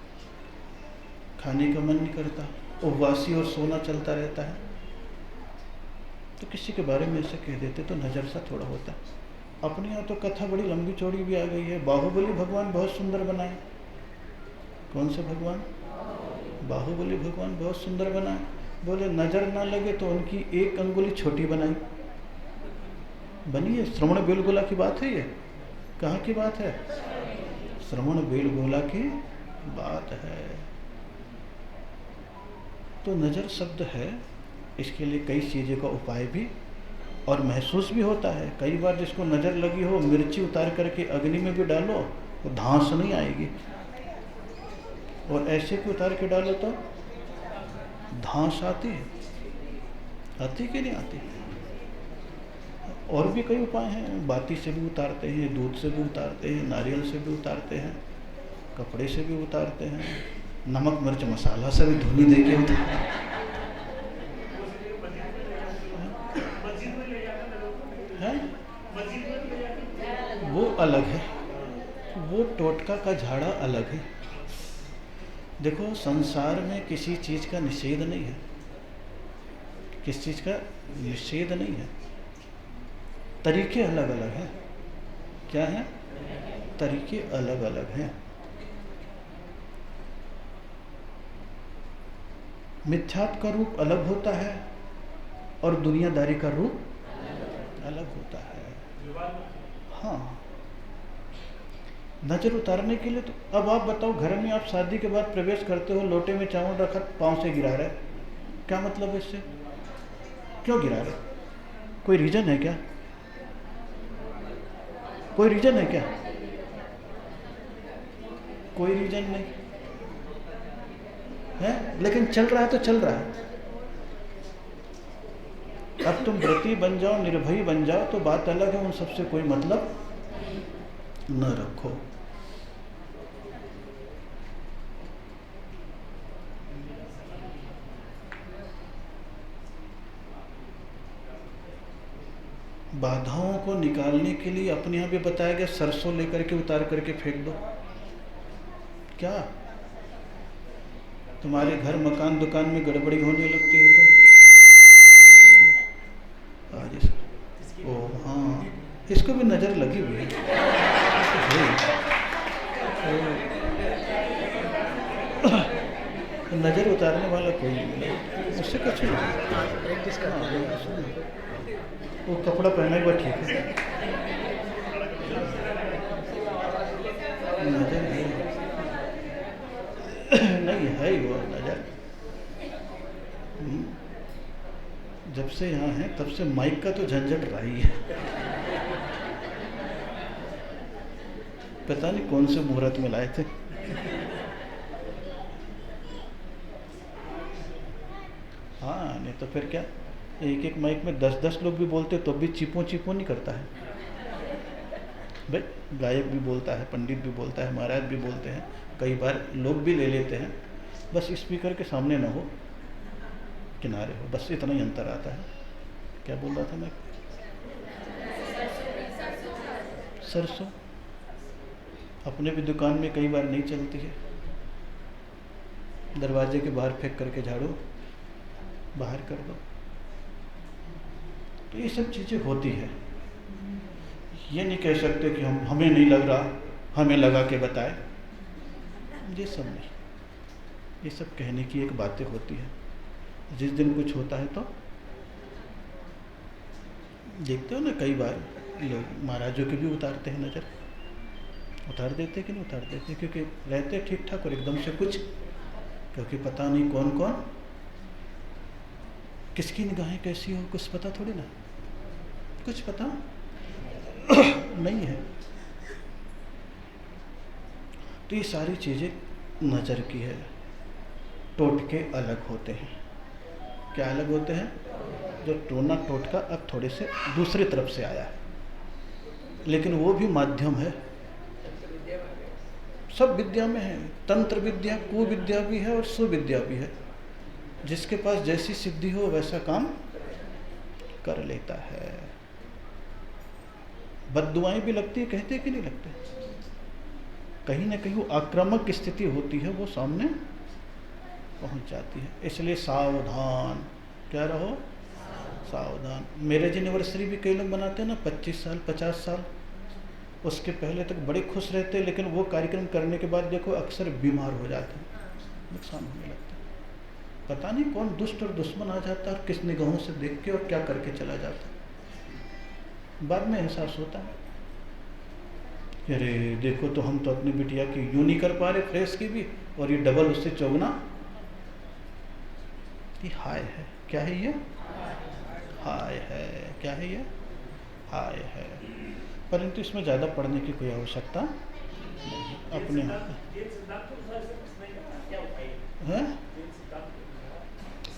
खाने का मन नहीं करता, उपवासी और सोना चलता रहता है। तो किसी के बारे में ऐसे कह देते तो नज़र सा थोड़ा होता है। अपने यहाँ तो कथा बड़ी लंबी चौड़ी भी आ गई है। बाहुबली भगवान बहुत सुंदर बनाए। कौन से भगवान? बाहुबली भगवान बहुत सुंदर बनाए। बोले नज़र ना लगे तो उनकी एक अंगुली छोटी बनाई। बनी है। श्रवण बेलगोला की बात है ये। कहाँ की बात है? श्रवण बेलगोला की बात है। तो नज़र शब्द है, इसके लिए कई चीज़ों का उपाय भी और महसूस भी होता है। कई बार जिसको नज़र लगी हो, मिर्ची उतार करके अग्नि में भी डालो तो धांस नहीं आएगी, और ऐसे भी उतार के डालो तो धांस आती है। आती कि नहीं आती? और भी कई उपाय हैं। बाती से भी उतारते हैं, दूध से भी उतारते हैं, नारियल से भी उतारते हैं, कपड़े से भी उतारते हैं, नमक मिर्च मसाला से भी धुनी दे के उतारते हैं। वो अलग है, वो टोटका का झाड़ा अलग है। देखो संसार में किसी चीज़ का निषेध नहीं है, किस चीज़ का निषेध नहीं है, तरीके अलग अलग हैं। क्या है? तरीके अलग अलग हैं। मिथ्यात्व का रूप अलग होता है और दुनियादारी का रूप अलग होता है। हाँ, नजर उतारने के लिए तो अब आप बताओ, घर में आप शादी के बाद प्रवेश करते हो, लोटे में चावल रखा, पांव से गिरा रहे, क्या मतलब है इससे? क्यों गिरा रहे? कोई रीजन है क्या? कोई रीजन है क्या? कोई रीजन नहीं है, लेकिन चल रहा है तो चल रहा है। अब तुम व्रती बन जाओ, निर्भयी बन जाओ तो बात अलग है, उन सबसे कोई मतलब न रखो। बाधाओं को निकालने के लिए अपने यहाँ भी बताया गया, सरसों लेकर के उतार करके फेंक दो। क्या तुम्हारे घर मकान दुकान में गड़बड़ी होने लगती है तो आज ओ हाँ, इसको भी नज़र लगी हुई है। नज़र उतारने वाला कोई नहीं, उससे कुछ नहीं। प्रैक्टिस करना, वो कपड़ा पहना हुआ ठीक है। नजर है नहीं है वो नजर। जब से यहाँ है तब से माइक का तो झंझट रहा ही है। पता नहीं कौन से मुहूर्त में लाए थे। हाँ, नहीं तो फिर क्या, एक एक माइक में 10-10 लोग भी बोलते तो भी चिपो चिपो नहीं करता है भाई। गायक भी बोलता है, पंडित भी बोलता है, महाराज भी बोलते हैं, कई बार लोग भी ले लेते हैं। बस स्पीकर के सामने ना हो, किनारे हो, बस इतना ही अंतर आता है। क्या बोल रहा था मैं? सरसों अपने भी दुकान में कई बार नहीं चलती है, दरवाजे के बाहर फेंक करके झाड़ू बाहर कर दो। तो ये सब चीज़ें होती है। ये नहीं कह सकते कि हमें नहीं लग रहा, हमें लगा के बताए, ये सब नहीं। ये सब कहने की एक बातें होती है। जिस दिन कुछ होता है तो देखते हो ना कई बार लोग महाराजों के भी उतारते हैं नज़र, उतार देते कि नहीं उतार देते, क्योंकि रहते ठीक ठाक और एकदम से कुछ, क्योंकि पता नहीं कौन कौन किसकी निगाहें कैसी हो, कुछ पता थोड़ी ना, कुछ पता नहीं है। तो ये सारी चीज़ें नज़र की है। टोटके अलग होते हैं। क्या अलग होते हैं? जो टोना टोटका अब थोड़े से दूसरी तरफ से आया है, लेकिन वो भी माध्यम है, सब विद्या में है। तंत्र विद्या, कुविद्या भी है और सुविद्या भी है। जिसके पास जैसी सिद्धि हो वैसा काम कर लेता है। बद्दुआएं भी लगती है, कहते कि नहीं लगते? कहीं ना कहीं वो आक्रामक स्थिति होती है, वो सामने पहुंच जाती है। इसलिए सावधान, क्या रहो? सावधान। मैरिज एनिवर्सरी भी कई लोग मनाते हैं ना, 25 साल 50 साल, उसके पहले तक बड़े खुश रहते हैं, लेकिन वो कार्यक्रम करने के बाद देखो अक्सर बीमार हो जाते हैं, नुकसान होने लगता है। पता नहीं कौन दुष्ट और दुश्मन आ जाता है और किस निगाहों से देख के और क्या करके चला जाता है। बाद में एहसास होता है, अरे देखो तो हम तो अपनी बिटिया की यूं नहीं कर पा रहे फ्रेश की भी, और ये डबल उससे चौगुना। ये हाय है, क्या है ये? हाय है, क्या है ये? हाय है। परंतु इसमें ज़्यादा पढ़ने की कोई आवश्यकता नहीं, अपने है।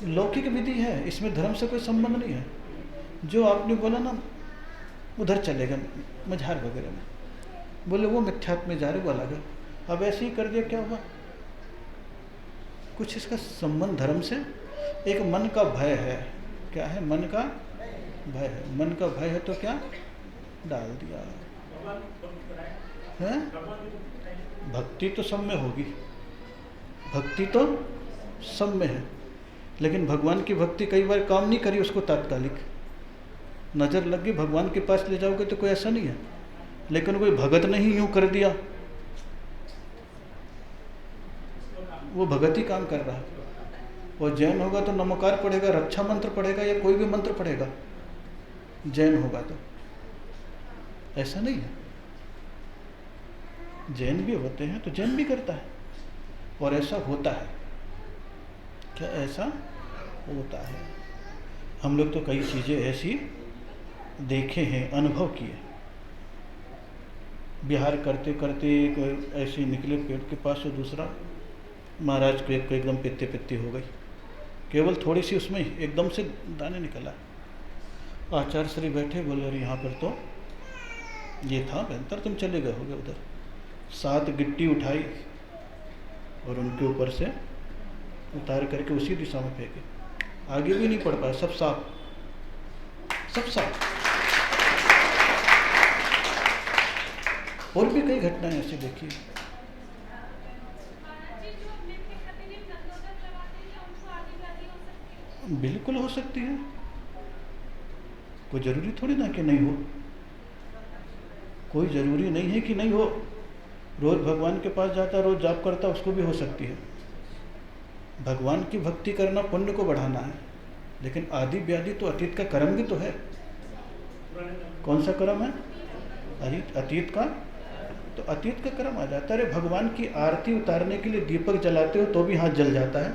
लौकिक विधि है, इसमें धर्म से कोई संबंध नहीं है। जो आपने बोला ना उधर चलेगा मझार वगैरह में, बोले वो मिथ्यात्व में जा रहे, वो अलग है। अब ऐसे ही कर दिया, क्या हुआ? कुछ इसका संबंध धर्म से, एक मन का भय है। क्या है? मन का भय है। मन का भय है तो क्या डाल दिया है? भक्ति तो सब में होगी, भक्ति तो सब में है, लेकिन भगवान की भक्ति कई बार काम नहीं करी, उसको तात्कालिक नज़र लग गई, भगवान के पास ले जाओगे तो कोई ऐसा नहीं है, लेकिन कोई भगत ने ही यूँ कर दिया, वो भगत ही काम कर रहा है। और जैन होगा तो नमकार पढ़ेगा, रक्षा मंत्र पढ़ेगा, या कोई भी मंत्र पढ़ेगा, जैन होगा तो ऐसा नहीं है। जैन भी होते हैं तो जैन भी करता है, और ऐसा होता है। क्या ऐसा होता है? हम लोग तो कई चीज़ें ऐसी देखे हैं, अनुभव किए। बिहार करते करते कोई ऐसे निकले पेड़ के पास से दूसरा, महाराज को एक एकदम पित्ते पित्ती हो गई, केवल थोड़ी सी उसमें एकदम से दाने निकला। आचार्य श्री बैठे, बोले अरे यहाँ पर तो ये था बेहतर, तुम चले गए होगे उधर। 7 गिट्टी उठाई और उनके ऊपर से उतार करके उसी दिशा में फेंके, आगे भी नहीं पड़ पाया, सब साफ, सब साफ। और भी कई घटनाएं ऐसी देखी। बिल्कुल हो सकती है, कोई जरूरी थोड़ी ना कि नहीं हो, कोई जरूरी नहीं है कि नहीं हो। रोज भगवान के पास जाता, रोज जाप करता, उसको भी हो सकती है। भगवान की भक्ति करना पुण्य को बढ़ाना है, लेकिन आदि व्याधि तो अतीत का कर्म भी तो है। कौन सा कर्म है? अतीत का, तो अतीत का कर्म आ जाता है। अरे भगवान की आरती उतारने के लिए दीपक जलाते हो तो भी हाथ जल जाता है,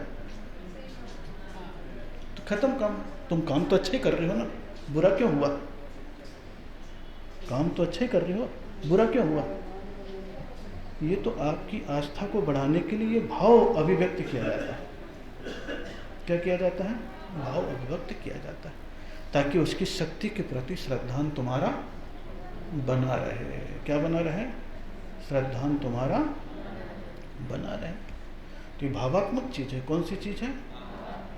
तो खत्म काम। तुम काम तो अच्छा ही कर रहे हो ना, बुरा क्यों हुआ? काम तो अच्छा ही कर रहे हो, बुरा क्यों हुआ? ये तो आपकी आस्था को बढ़ाने के लिए भाव अभिव्यक्त किया जाता है। क्या किया जाता है? भाव अभिव्यक्त किया जाता है, ताकि उसकी शक्ति के प्रति श्रद्धान तुम्हारा बना रहे। क्या बना रहे? श्रद्धान तुम्हारा बना रहे। तो ये भावात्मक चीज़ है। कौन सी चीज़ है?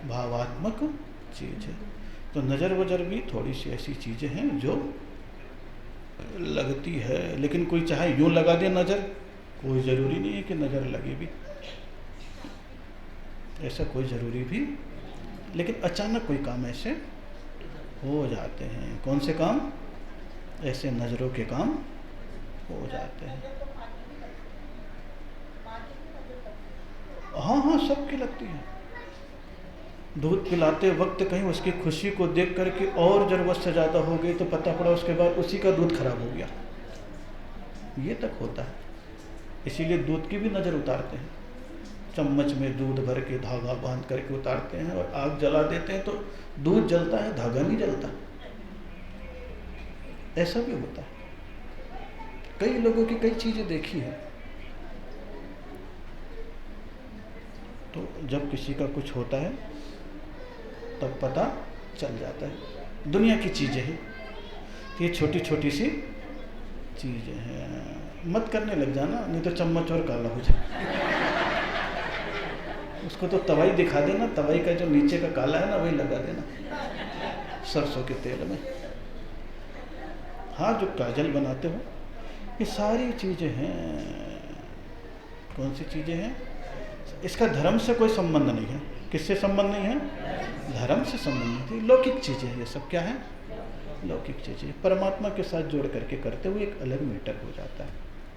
भावात्मक चीज़ है। तो नज़र वजर भी थोड़ी सी ऐसी चीज़ें हैं जो लगती है, लेकिन कोई चाहे यूँ लगा दे नज़र, कोई ज़रूरी नहीं है कि नज़र लगे भी, ऐसा कोई ज़रूरी भी, लेकिन अचानक कोई काम ऐसे हो जाते हैं। कौन से काम? ऐसे नज़रों के काम हो जाते हैं। हाँ हाँ, सबकी लगती है। दूध पिलाते वक्त कहीं उसकी खुशी को देख करके और ज़रूरत से ज़्यादा हो गई तो पता पड़ा उसके बाद उसी का दूध खराब हो गया। ये तक होता है। इसीलिए दूध की भी नज़र उतारते हैं, चम्मच में दूध भर के धागा बांध करके उतारते हैं और आग जला देते हैं तो दूध जलता है, धागा नहीं जलता। ऐसा भी होता है। कई लोगों की कई चीज़ें देखी है। तो जब किसी का कुछ होता है तब पता चल जाता है। दुनिया की चीज़ें हैं, ये छोटी छोटी सी चीज़ें हैं। मत करने लग जाना, नहीं तो चम्मच और काला हो जाए। उसको तो तवाई दिखा देना, तवाई का जो नीचे का काला है ना वही लगा देना सरसों के तेल में। हाँ, जो काजल बनाते हो ये सारी चीज़ें हैं। कौन सी चीज़ें हैं? इसका धर्म से कोई संबंध नहीं है। किससे संबंध नहीं है? धर्म से संबंध नहीं है। लौकिक चीज़ें हैं ये सब। क्या है? लौकिक चीज़ें। परमात्मा के साथ जोड़ करके करते हुए एक अलग मैटर हो जाता है।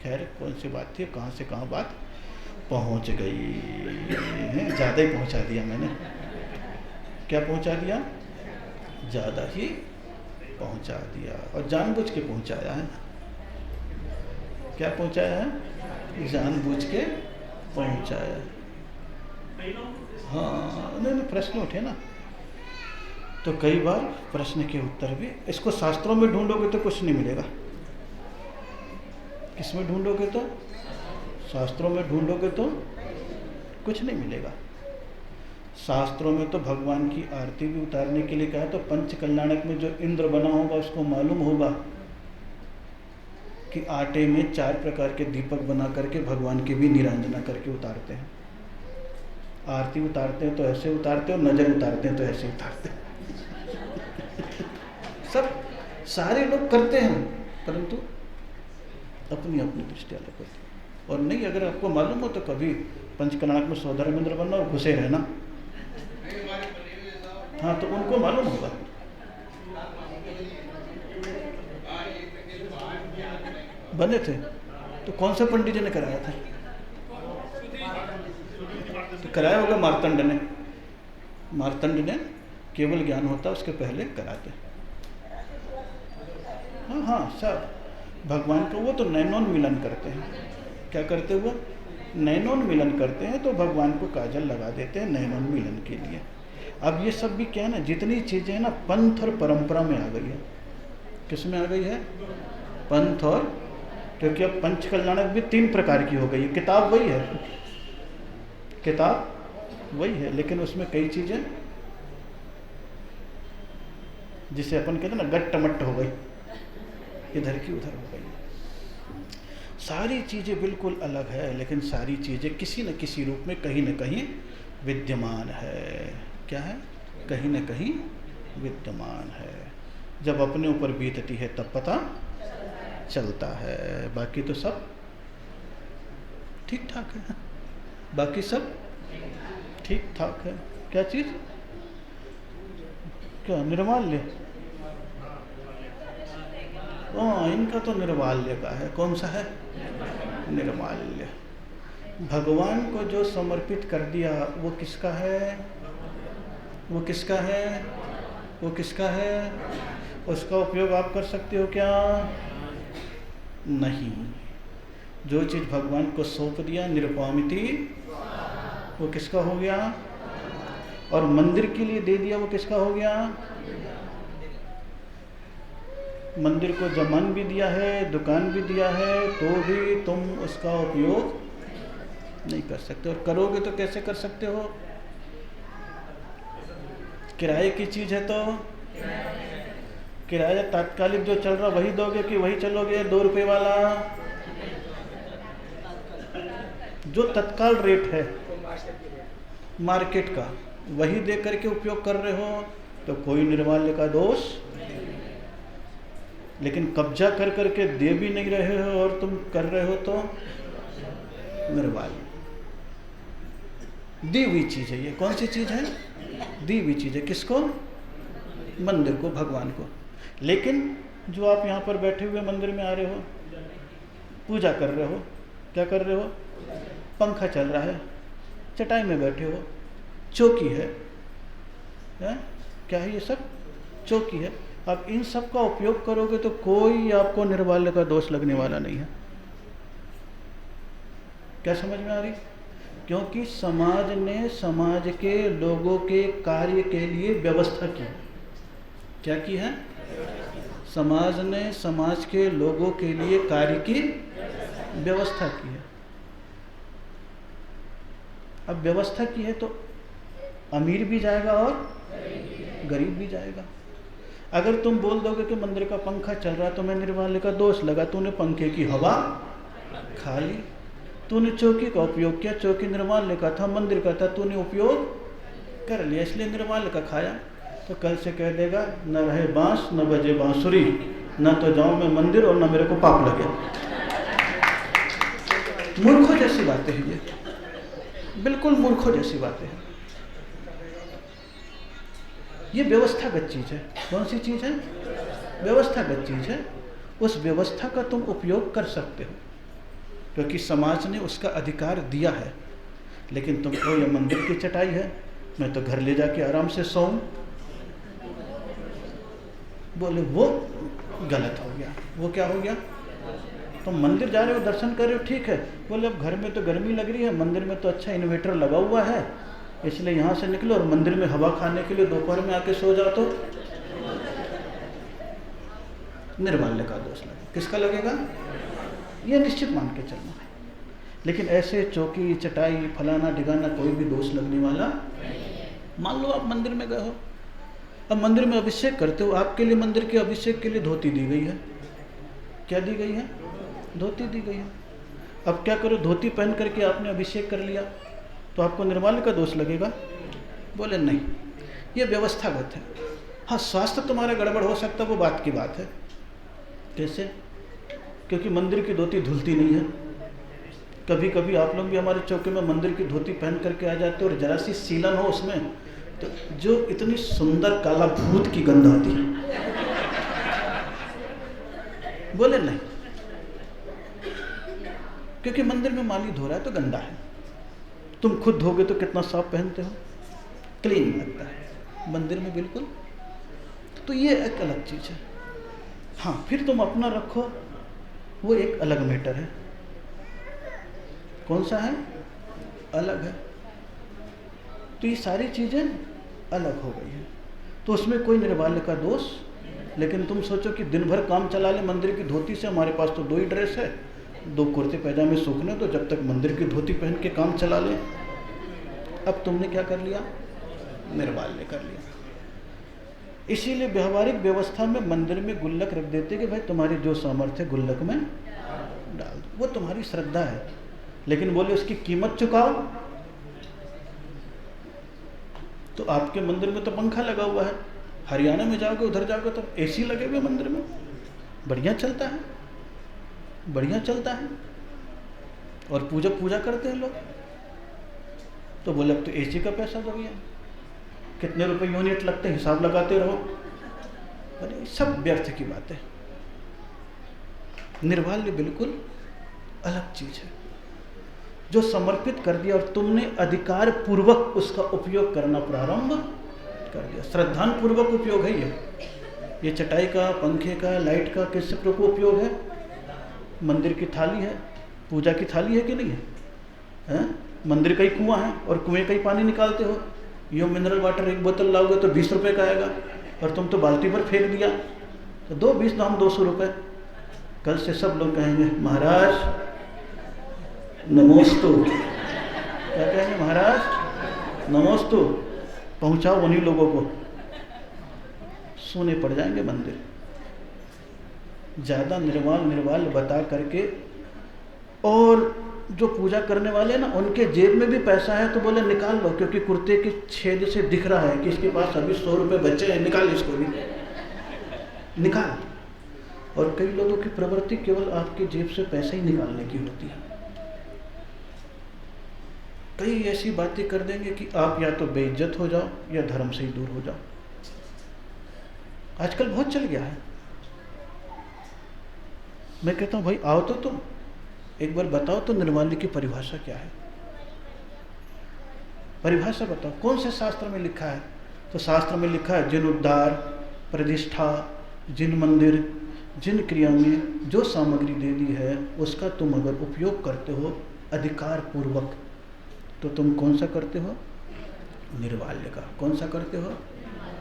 खैर, कौन सी बात थी, कहाँ से कहाँ बात पहुँच गई है। ज़्यादा ही पहुँचा दिया मैंने। क्या पहुँचा दिया? ज़्यादा ही पहुँचा दिया, और जानबूझ के पहुँचाया है। क्या पहुँचाया है? जानबूझ के पहुँचाया। हाँ, नहीं प्रश्न उठे ना, तो कई बार प्रश्न के उत्तर भी इसको शास्त्रों में ढूंढोगे तो कुछ नहीं मिलेगा। किसमें ढूंढोगे? तो शास्त्रों में ढूंढोगे तो कुछ नहीं मिलेगा। शास्त्रों में तो भगवान की आरती भी उतारने के लिए कहा, तो पंच कल्याणक में जो इंद्र बना होगा उसको मालूम होगा कि आटे में 4 प्रकार के दीपक बना करके भगवान की भी निरांजना करके उतारते हैं। आरती उतारते हैं तो ऐसे उतारते हैं, और नजर उतारते हैं तो ऐसे उतारते हैं। सब सारे लोग करते हैं, परंतु अपनी अपनी दृष्टि अलग होती है। और नहीं, अगर आपको मालूम हो तो कभी पंचकल्याणक में सौधर्मेंद्र बनना और घुसे रहना। हाँ, तो उनको मालूम होगा। बने थे तो कौन सा पंडित जी ने कराया था? तो कराया होगा मार्तंड ने। मार्तंड ने केवल ज्ञान होता उसके पहले कराते। हाँ हाँ, सब भगवान को वो तो नैनोन मिलन करते हैं। क्या करते हुए? नैनोन मिलन करते हैं, तो भगवान को काजल लगा देते हैं नैनोन मिलन के लिए। अब ये सब भी क्या है ना, जितनी चीज़ें हैं ना पंथ और परंपरा में आ गई है। किस में आ गई है? पंथ और, क्योंकि अब पंच कल्याणक भी 3 प्रकार की हो गई है। किताब वही है, किताब वही है, लेकिन उसमें कई चीज़ें जिसे अपन कहते हैं ना गट्ट मट्ट हो गई, इधर की उधर हो गई। सारी चीज़ें बिल्कुल अलग है, लेकिन सारी चीज़ें किसी न किसी रूप में कहीं न कहीं विद्यमान है। क्या है? कहीं न कहीं विद्यमान है। जब अपने ऊपर बीतती है तब पता चलता है। बाकी तो सब ठीक ठाक है। बाकी सब ठीक ठाक है। क्या चीज़? क्या? निर्माल्य? हाँ, इनका तो निर्माल्य का है। कौन सा है? निर्माल्य। भगवान को जो समर्पित कर दिया वो किसका है? वो किसका है? वो किसका है? उसका उपयोग आप कर सकते हो क्या? नहीं। जो चीज़ भगवान को सौंप दिया निरुपमिति, वो किसका हो गया? और मंदिर के लिए दे दिया, वो किसका हो गया? मंदिर को जमान भी दिया है, दुकान भी दिया है, तो भी तुम उसका उपयोग नहीं कर सकते। और करोगे तो कैसे कर सकते हो? किराए की चीज़ है तो किराया तात्कालिक जो चल रहा वही दोगे कि वही चलोगे 2 रुपये वाला? जो तत्काल रेट है मार्केट का वही दे करके उपयोग कर रहे हो तो कोई निर्माल्य का दोष। लेकिन कब्जा कर करके दे भी नहीं रहे हो और तुम कर रहे हो तो निर्माल्य। दी हुई चीज़ है ये। कौन सी चीज़ है? दी हुई चीज़ है। किसको? मंदिर को, भगवान को। लेकिन जो आप यहाँ पर बैठे हुए मंदिर में आ रहे हो, पूजा कर रहे हो, क्या कर रहे हो? पंखा चल रहा है, चटाई में बैठे हो, चौकी है, है? क्या है ये सब? चौकी है। अब इन सब का उपयोग करोगे तो कोई आपको निर्वाल्य का दोष लगने वाला नहीं है। क्या समझ में आ रही? क्योंकि समाज ने समाज के लोगों के कार्य के लिए व्यवस्था की। क्या की है? समाज ने समाज के लोगों के लिए कार्य की व्यवस्था की है। अब व्यवस्था की है तो अमीर भी जाएगा और गरीब भी जाएगा। अगर तुम बोल दोगे कि मंदिर का पंखा चल रहा तो मैं निर्वाल्य का दोष लगा, तूने पंखे की हवा खा ली। तूने चौकी का उपयोग किया, चौकी निर्वाल्य का था, मंदिर का था, तूने उपयोग कर लिया, इसलिए निर्वाल्य का खाया। तो कल से कह देगा न रहे बांस न बजे बांसुरी, न तो जाऊं मैं मंदिर और न मेरे को पाप लगे। मूर्खों जैसी बातें हैं ये, बिल्कुल मूर्खों जैसी बातें हैं। ये व्यवस्थागत चीज है। कौन सी चीज है? व्यवस्थागत चीज है। उस व्यवस्था का तुम उपयोग कर सकते हो क्योंकि समाज ने उसका अधिकार दिया है। लेकिन तुम कहो ये मंदिर की चटाई है, मैं तो घर ले जाके आराम से सोऊं, बोले वो गलत हो गया। वो क्या हो गया? तुम मंदिर जा रहे हो, दर्शन कर रहे हो, ठीक है। बोले अब घर में तो गर्मी लग रही है, मंदिर में तो अच्छा इन्वर्टर लगा हुआ है, इसलिए यहाँ से निकलो और मंदिर में हवा खाने के लिए दोपहर में आके सो जाओ, तो निर्वाल्य का दोष लगेगा। किसका लगेगा? ये निश्चित मान के चलना है। लेकिन ऐसे चौकी चटाई फलाना ढिगाना कोई भी दोष लगने वाला। मान लो आप मंदिर में गए हो, अब मंदिर में अभिषेक करते हो, आपके लिए मंदिर के अभिषेक के लिए धोती दी गई है। क्या दी गई है? धोती दी गई है। अब क्या करो, धोती पहन करके आपने अभिषेक कर लिया तो आपको निर्वाल्य का दोष लगेगा? बोले नहीं, ये व्यवस्थागत है। हाँ, स्वास्थ्य तुम्हारा गड़बड़ हो सकता है, वो बात की बात है। कैसे? क्योंकि मंदिर की धोती धुलती नहीं है। कभी कभी आप लोग भी हमारे चौके में मंदिर की धोती पहन करके आ जाते हो और जरा सी सीलन हो उसमें, तो जो इतनी सुंदर काला भूत की गंध आती है। बोले नहीं, क्योंकि मंदिर में माली धो रहा है तो गंदा है। तुम खुद धोगे तो कितना साफ पहनते हो, क्लीन लगता है। मंदिर में बिल्कुल। तो ये एक अलग चीज है। हाँ, फिर तुम अपना रखो, वो एक अलग मैटर है। कौन सा है? अलग है। तो ये सारी चीजें अलग हो गई हैं, तो उसमें कोई निर्वाल्य का दोष। लेकिन तुम सोचो कि दिन भर काम चला ले मंदिर की धोती से, हमारे पास तो 2 ही ड्रेस है, 2 कुर्ते पैजामे सूखने, तो जब तक मंदिर की धोती पहन के काम चला ले। अब तुमने क्या कर लिया? निर्वाल्य कर लिया। इसीलिए व्यवहारिक व्यवस्था में मंदिर में गुल्लक रख देते कि भाई तुम्हारी जो सामर्थ्य है गुल्लक में डाल दो, वो तुम्हारी श्रद्धा है। लेकिन बोले उसकी कीमत चुकाओ, तो आपके मंदिर में तो पंखा लगा हुआ है, हरियाणा में जाओगे उधर जाओगे तो एसी लगे हुए मंदिर में, बढ़िया चलता है, बढ़िया चलता है, और पूजा करते हैं लोग। तो बोले अब तो एसी का पैसा दो भैया, कितने रुपए यूनिट लगते हैं, हिसाब लगाते रहो। अरे सब व्यर्थ की बात है। निर्वाल्य बिल्कुल अलग चीज है, जो समर्पित कर दिया और तुमने अधिकार पूर्वक उसका उपयोग करना प्रारंभ कर दिया। श्रद्धान पूर्वक उपयोग है ये चटाई का, पंखे का, लाइट का किससे प्रको उपयोग है? मंदिर की थाली है, पूजा की थाली है कि नहीं है? मंदिर का ही कुआं है और कुएं का ही पानी निकालते हो। यो मिनरल वाटर 1 बोतल लाओगे तो 20 रुपए का आएगा, और तुम तो बाल्टी पर फेंक दिया, तो 2 दाम 200 रुपए। कल से सब लोग कहेंगे महाराज नमोस्तु। क्या कहेंगे? महाराज नमोस्तु। पहुंचाओ उन्हीं लोगों को, सोने पड़ जाएंगे मंदिर। ज्यादा निर्वाल बता करके, और जो पूजा करने वाले हैं ना, उनके जेब में भी पैसा है तो बोले निकाल लो, क्योंकि कुर्ते के छेद से दिख रहा है कि इसके पास अभी 100 रुपए बचे हैं, निकाल इसको भी, निकाल। और कई लोगों की प्रवृत्ति केवल आपकी जेब से पैसा ही निकालने की होती है। कई ऐसी बातें कर देंगे कि आप या तो बेइज्जत हो जाओ या धर्म से ही दूर हो जाओ। आजकल बहुत चल गया है। मैं कहता हूं भाई आओ तो तुम एक बार बताओ तो निर्वाल्य की परिभाषा क्या है? परिभाषा बताओ, कौन से शास्त्र में लिखा है तो शास्त्र में लिखा है जिन उद्धार, प्रतिष्ठा, जिन मंदिर, जिन क्रिया में जो सामग्री दे दी है उसका तुम अगर उपयोग करते हो अधिकार पूर्वक, तो तुम कौन सा करते हो? निर्वाल्य का। कौन सा करते हो?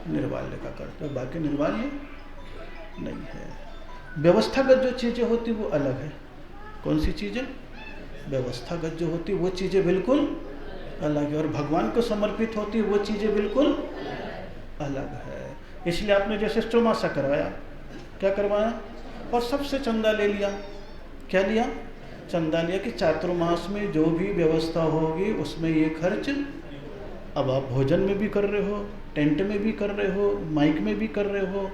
निर्वाल्य का करते हो, बाकी निर्वाल्य नहीं है। व्यवस्थागत जो चीज़ें होती वो अलग है। कौन सी चीज़ें? व्यवस्थागत जो होती वो चीज़ें बिल्कुल अलग है, और भगवान को समर्पित होती वो चीज़ें बिल्कुल अलग है। इसलिए आपने जैसे चौमासा करवाया, क्या करवाया? और सबसे चंदा ले लिया। क्या लिया? चंदा लिया कि चातुर्मास में जो भी व्यवस्था होगी उसमें ये खर्च। अब आप भोजन में भी कर रहे हो, टेंट में भी कर रहे हो, माइक में भी कर रहे हो,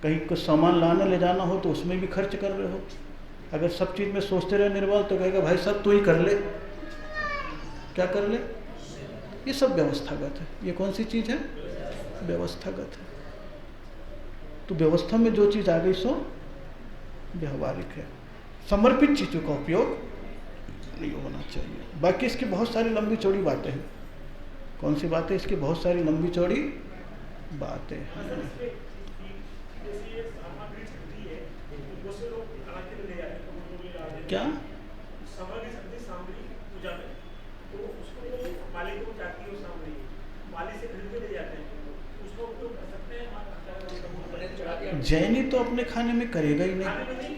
कहीं कुछ सामान लाना ले जाना हो तो उसमें भी खर्च कर रहे हो। अगर सब चीज़ में सोचते रहे निर्वाल तो कहेगा भाई साहब तू ही कर ले। क्या कर ले? ये सब व्यवस्थागत है। ये कौन सी चीज़ है? व्यवस्थागत है। तो व्यवस्था में जो चीज़ आ गई सो व्यवहारिक है। समर्पित चीज़ों का उपयोग नहीं होना चाहिए। बाकी इसकी बहुत सारी लंबी चौड़ी बातें हैं। कौन सी बातें? इसकी बहुत सारी लंबी चौड़ी बातें हैं। क्या? जैनी तो अपने खाने में करेगा ही नहीं।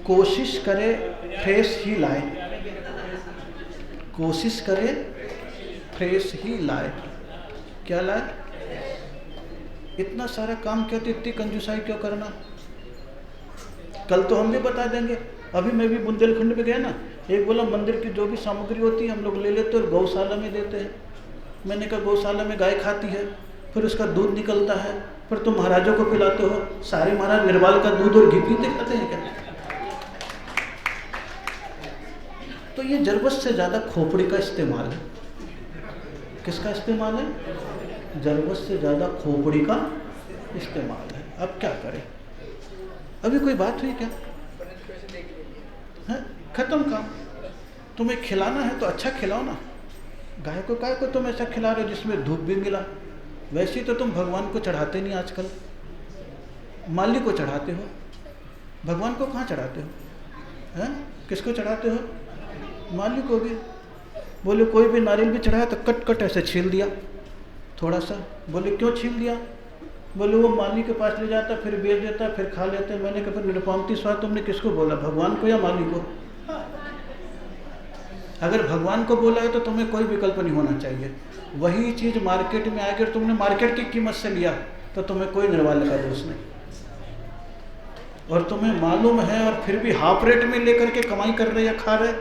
कोशिश करे फ्रेश ही लाए, कोशिश करे फ्रेश ही लाए। क्या लाए? इतना सारा काम क्या, तो इतनी कंजूसाई क्यों करना? कल तो हम भी बता देंगे। अभी मैं भी बुंदेलखंड में गया ना, एक बोला मंदिर की जो भी सामग्री होती है हम लोग ले लेते और गौशाला में देते हैं। मैंने कहा गौशाला में गाय खाती है, फिर उसका दूध निकलता है, फिर तुम महाराजों को पिलाते हो। सारे महाराज निर्वाल का दूध और घी पीते खाते हैं क्या? तो ये जरूरत से ज़्यादा खोपड़ी का इस्तेमाल है। किसका इस्तेमाल है? जरूरत से ज़्यादा खोपड़ी का इस्तेमाल है। अब क्या करें? अभी कोई बात हुई क्या? है खत्म काम। तुम्हें खिलाना है तो अच्छा खिलाओ ना। गाय को काय को तुम ऐसा खिला रहे हो जिसमें धूप भी मिला? वैसे तो तुम भगवान को चढ़ाते नहीं आजकल, माली को चढ़ाते हो। भगवान को कहाँ चढ़ाते हो? हैं? किसको चढ़ाते हो? माली को भी। बोले कोई भी नारियल भी चढ़ाया तो कट कट ऐसे छील दिया थोड़ा सा। बोले क्यों छील दिया? बोले वो माली के पास ले जाता, फिर बेच देता, फिर खा लेते। मैंने कहा फिर निरुपामती स्वाद तुमने किसको बोला, भगवान को या माली को? अगर भगवान को बोला है तो तुम्हें कोई विकल्प नहीं होना चाहिए। वही चीज़ मार्केट में आकर तुमने मार्केट की कीमत से लिया तो तुम्हें कोई निर्वाल्य का दोष नहीं। और तुम्हें मालूम है और फिर भी हाफ रेट में लेकर के कमाई कर रहे या खा रहे,